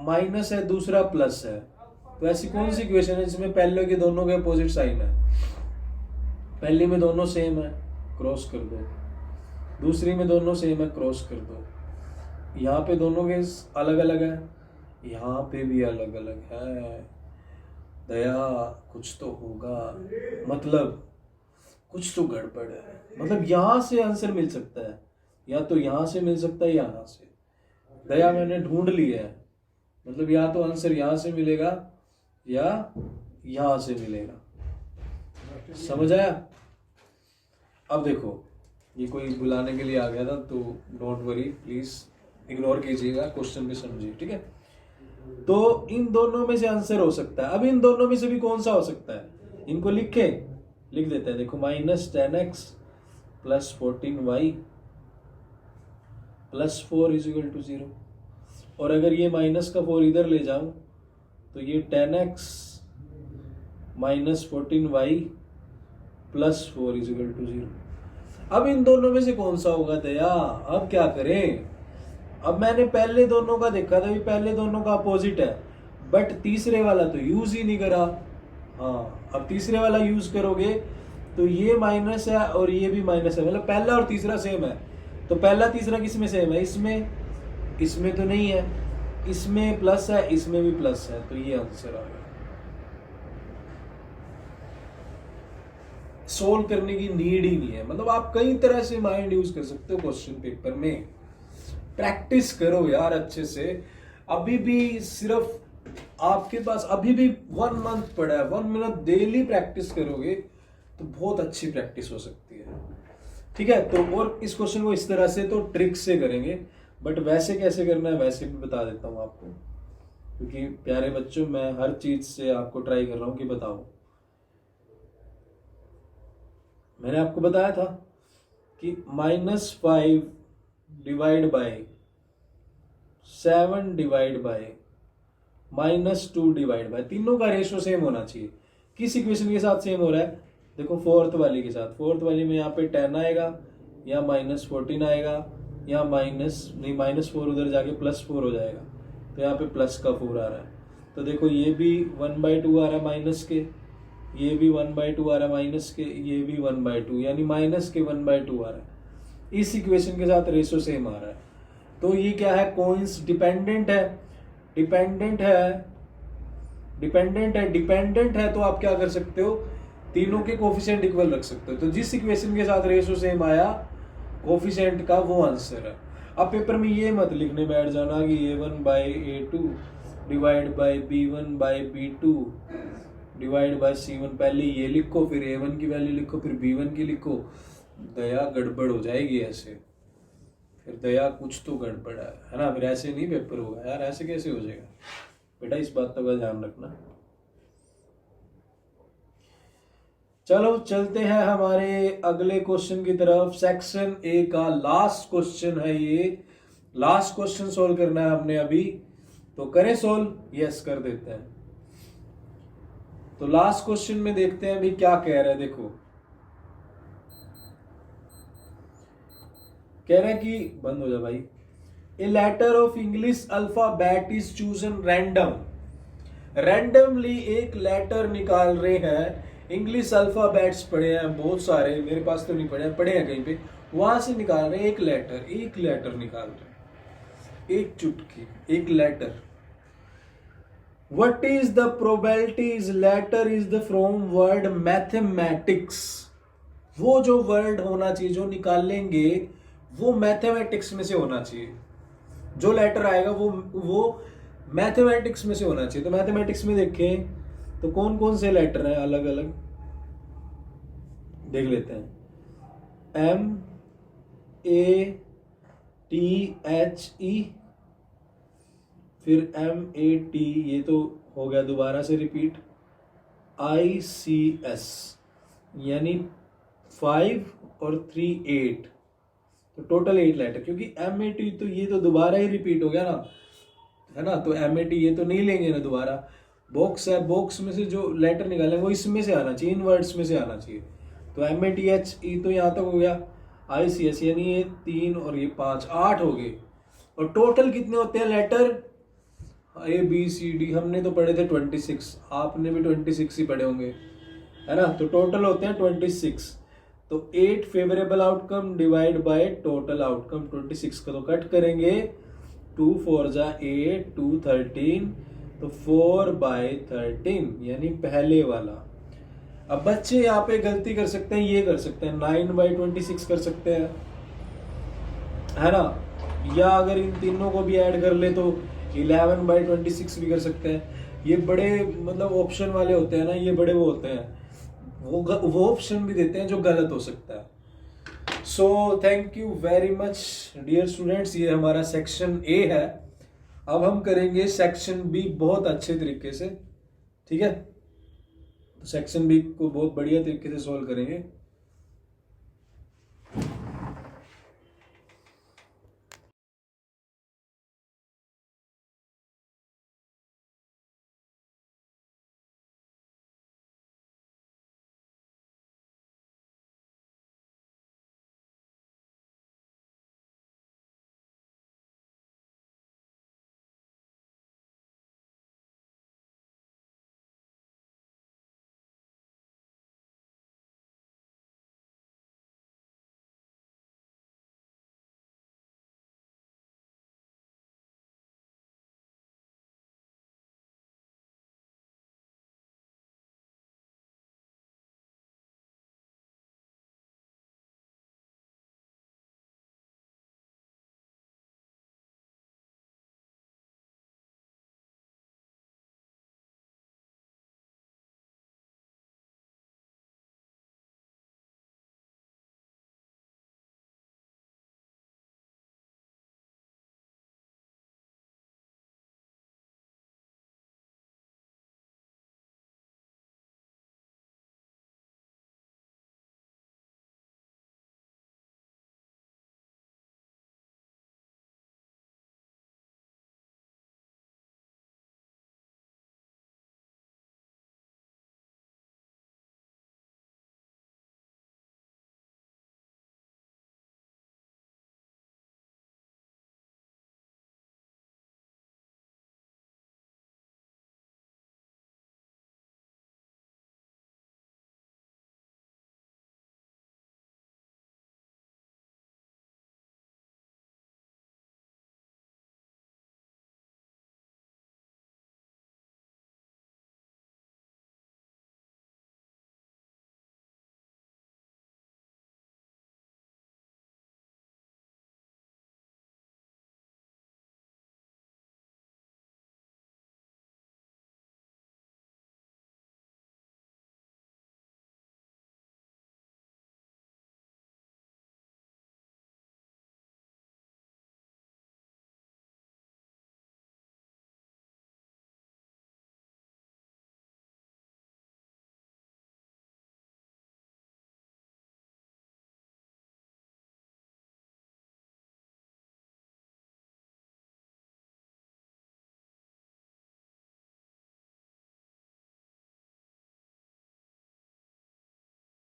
माइनस है दूसरा प्लस है, तो ऐसी कौन सी इक्वेशन है जिसमें पहले के दोनों के अपोजिट साइन है? पहली में दोनों सेम है, क्रॉस कर दो। दूसरी में दोनों सेम है, क्रॉस कर दो। यहाँ पे दोनों के अलग अलग है, यहाँ पे भी अलग अलग है। दया कुछ तो होगा, मतलब कुछ तो गड़बड़ है। मतलब यहाँ से आंसर मिल सकता है, या तो यहाँ से मिल सकता है या यहाँ से। दया मैंने ढूंढ लिया है, मतलब या तो आंसर यहाँ से मिलेगा या यहाँ से मिलेगा। समझ आया? अब देखो ये कोई बुलाने के लिए आ गया था, तो डोंट वरी, प्लीज इग्नोर कीजिएगा, क्वेश्चन भी समझिए। ठीक है, तो इन दोनों में से आंसर हो सकता है। अब इन दोनों में से भी कौन सा हो सकता है, इनको लिख देते हैं। देखो -10x plus 14y plus 4 is equal to 0। और अगर ये माइनस का 4 इधर ले जाऊं तो ये 10x minus 14y plus 4 is equal to 0। अब इन दोनों में से कौन सा होगा दया? अब क्या करें? अब मैंने पहले दोनों का देखा था, पहले दोनों का अपोजिट है, बट तीसरे वाला तो यूज ही नहीं करा। हाँ, अब तीसरे वाला यूज करोगे तो ये माइनस है और ये भी माइनस है, मतलब पहला और तीसरा सेम है। तो पहला तीसरा किस में सेम है? इसमें तो नहीं है, इसमें प्लस है, इसमें भी प्लस है, तो ये आंसर आ गया। सोल्व करने की नीड ही नहीं है, मतलब आप कई तरह से माइंड यूज कर सकते हो क्वेश्चन पेपर में। प्रैक्टिस करो यार अच्छे से। अभी भी सिर्फ आपके पास अभी भी 1 मंथ पड़ा है, 1 मिनट डेली प्रैक्टिस करोगे तो बहुत अच्छी प्रैक्टिस हो सकती है। ठीक है, तो और इस क्वेश्चन को इस तरह से तो ट्रिक से करेंगे, बट वैसे कैसे करना है वैसे भी बता देता हूं आपको, क्योंकि प्यारे बच्चों मैं हर चीज से आपको ट्राई कर रहा हूं कि बताओ। मैंने आपको बताया था कि -5 divide by 7 divide by -2 divide by, तीनों का रेशो सेम होना चाहिए। किस इक्वेशन के साथ सेम हो रहा है? देखो फोर्थ वाली के साथ। फोर्थ वाली में यहाँ पे 10 आएगा, या -14 आएगा, या -4 उधर जाके +4 हो जाएगा, तो यहाँ पे प्लस का 4 आ रहा है। तो देखो ये भी 1/2 आ रहा है माइनस के, ये भी 1/2 आ रहा है माइनस के, ये भी 1/2, यानी माइनस के 1/2 आ रहा है। इस इक्वेशन के साथ रेशो सेम आ रहा है, तो ये क्या है? कोइंस डिपेंडेंट है। डिपेंडेंट है तो आप क्या कर सकते हो? तीनों के कोफिशिएंट इक्वल रख सकते हो। तो जिस इक्वेशन के साथ रेशो सेम आया कोफिशिएंट का, वो आंसर है। अब पेपर में ये मत लिखने बैठ जाना कि a1/a2 divide by b1/b2 divide by c1। पहले ये लिखो, फिर a1 की वैल्यू लिखो, फिर b1 की लिखो। दया गड़बड़ हो जाएगी ऐसे, फिर दया कुछ तो गड़बड़ है ना? फिर ऐसे नहीं पेपर होगा यार, ऐसे कैसे हो जाएगा बेटा, इस बात का ध्यान रखना। चलो चलते हैं हमारे अगले क्वेश्चन की तरफ। सेक्शन ए का लास्ट क्वेश्चन है ये। लास्ट क्वेश्चन सोल्व करना है हमने अभी, तो करें सोल्व? यस कर देते हैं। तो लास्ट क्वेश्चन में देखते हैं अभी क्या कह रहा है। देखो कह रहे हैं कि बंद हो जा भाई, a letter of English alphabet is chosen randomly एक लेटर निकाल रहे हैं। इंग्लिश अल्फाबेट्स पढ़े हैं बहुत सारे, मेरे पास तो नहीं पढ़े हैं, पढ़े हैं कहीं पे, वहां से निकाल रहे हैं एक लेटर निकाल रहे हैं, एक चुटकी, एक letter. What is the probability is letter is the from word mathematics। वो जो वर्ड होना चाहिए जो निकालेंगे वो मैथमेटिक्स में से होना चाहिए, जो लेटर आएगा वो मैथमेटिक्स में से होना चाहिए। तो मैथमेटिक्स में देखें तो कौन कौन से लेटर हैं अलग अलग, देख लेते हैं। MATHE, फिर MAT, ये तो हो गया, दोबारा से रिपीट। ICS यानी 5 और 3 8, तो टोटल 8 लेटर, क्योंकि MAT तो ये तो दोबारा ही रिपीट हो गया ना, है ना, तो MAT ये तो नहीं लेंगे ना दोबारा। बॉक्स है, बॉक्स में से जो लेटर निकाले वो इसमें से आना चाहिए, इन वर्ड्स में से आना चाहिए। तो MATHE तो यहाँ तक हो गया। ICS यानी ये 3 और ये 5, 8 हो गए। और टोटल कितने होते हैं लेटर? ABCD हमने तो पढ़े थे 26, आपने भी 26 ही पढ़े होंगे, है ना। तो टोटल होते हैं 26। तो 8 favourable outcome divide by total outcome 26 का तो कट करेंगे, 2 4 जा 8, 2 13, तो 4/13 यानी पहले वाला। अब बच्चे यहाँ पे गलती कर सकते हैं, ये कर सकते हैं 9/26 कर सकते हैं, है ना, या अगर इन तीनों को भी ऐड कर ले तो 11/26 भी कर सकते हैं। ये बड़े मतलब ऑप्शन वाले होते हैं ना, ये बड़े वो होते हैं, वो ऑप्शन भी देते हैं जो गलत हो सकता है। So thank you very much dear students, ये हमारा सेक्शन ए है। अब हम करेंगे सेक्शन बी बहुत अच्छे तरीके से, ठीक है। तो सेक्शन बी को बहुत बढ़िया तरीके से सॉल्व करेंगे।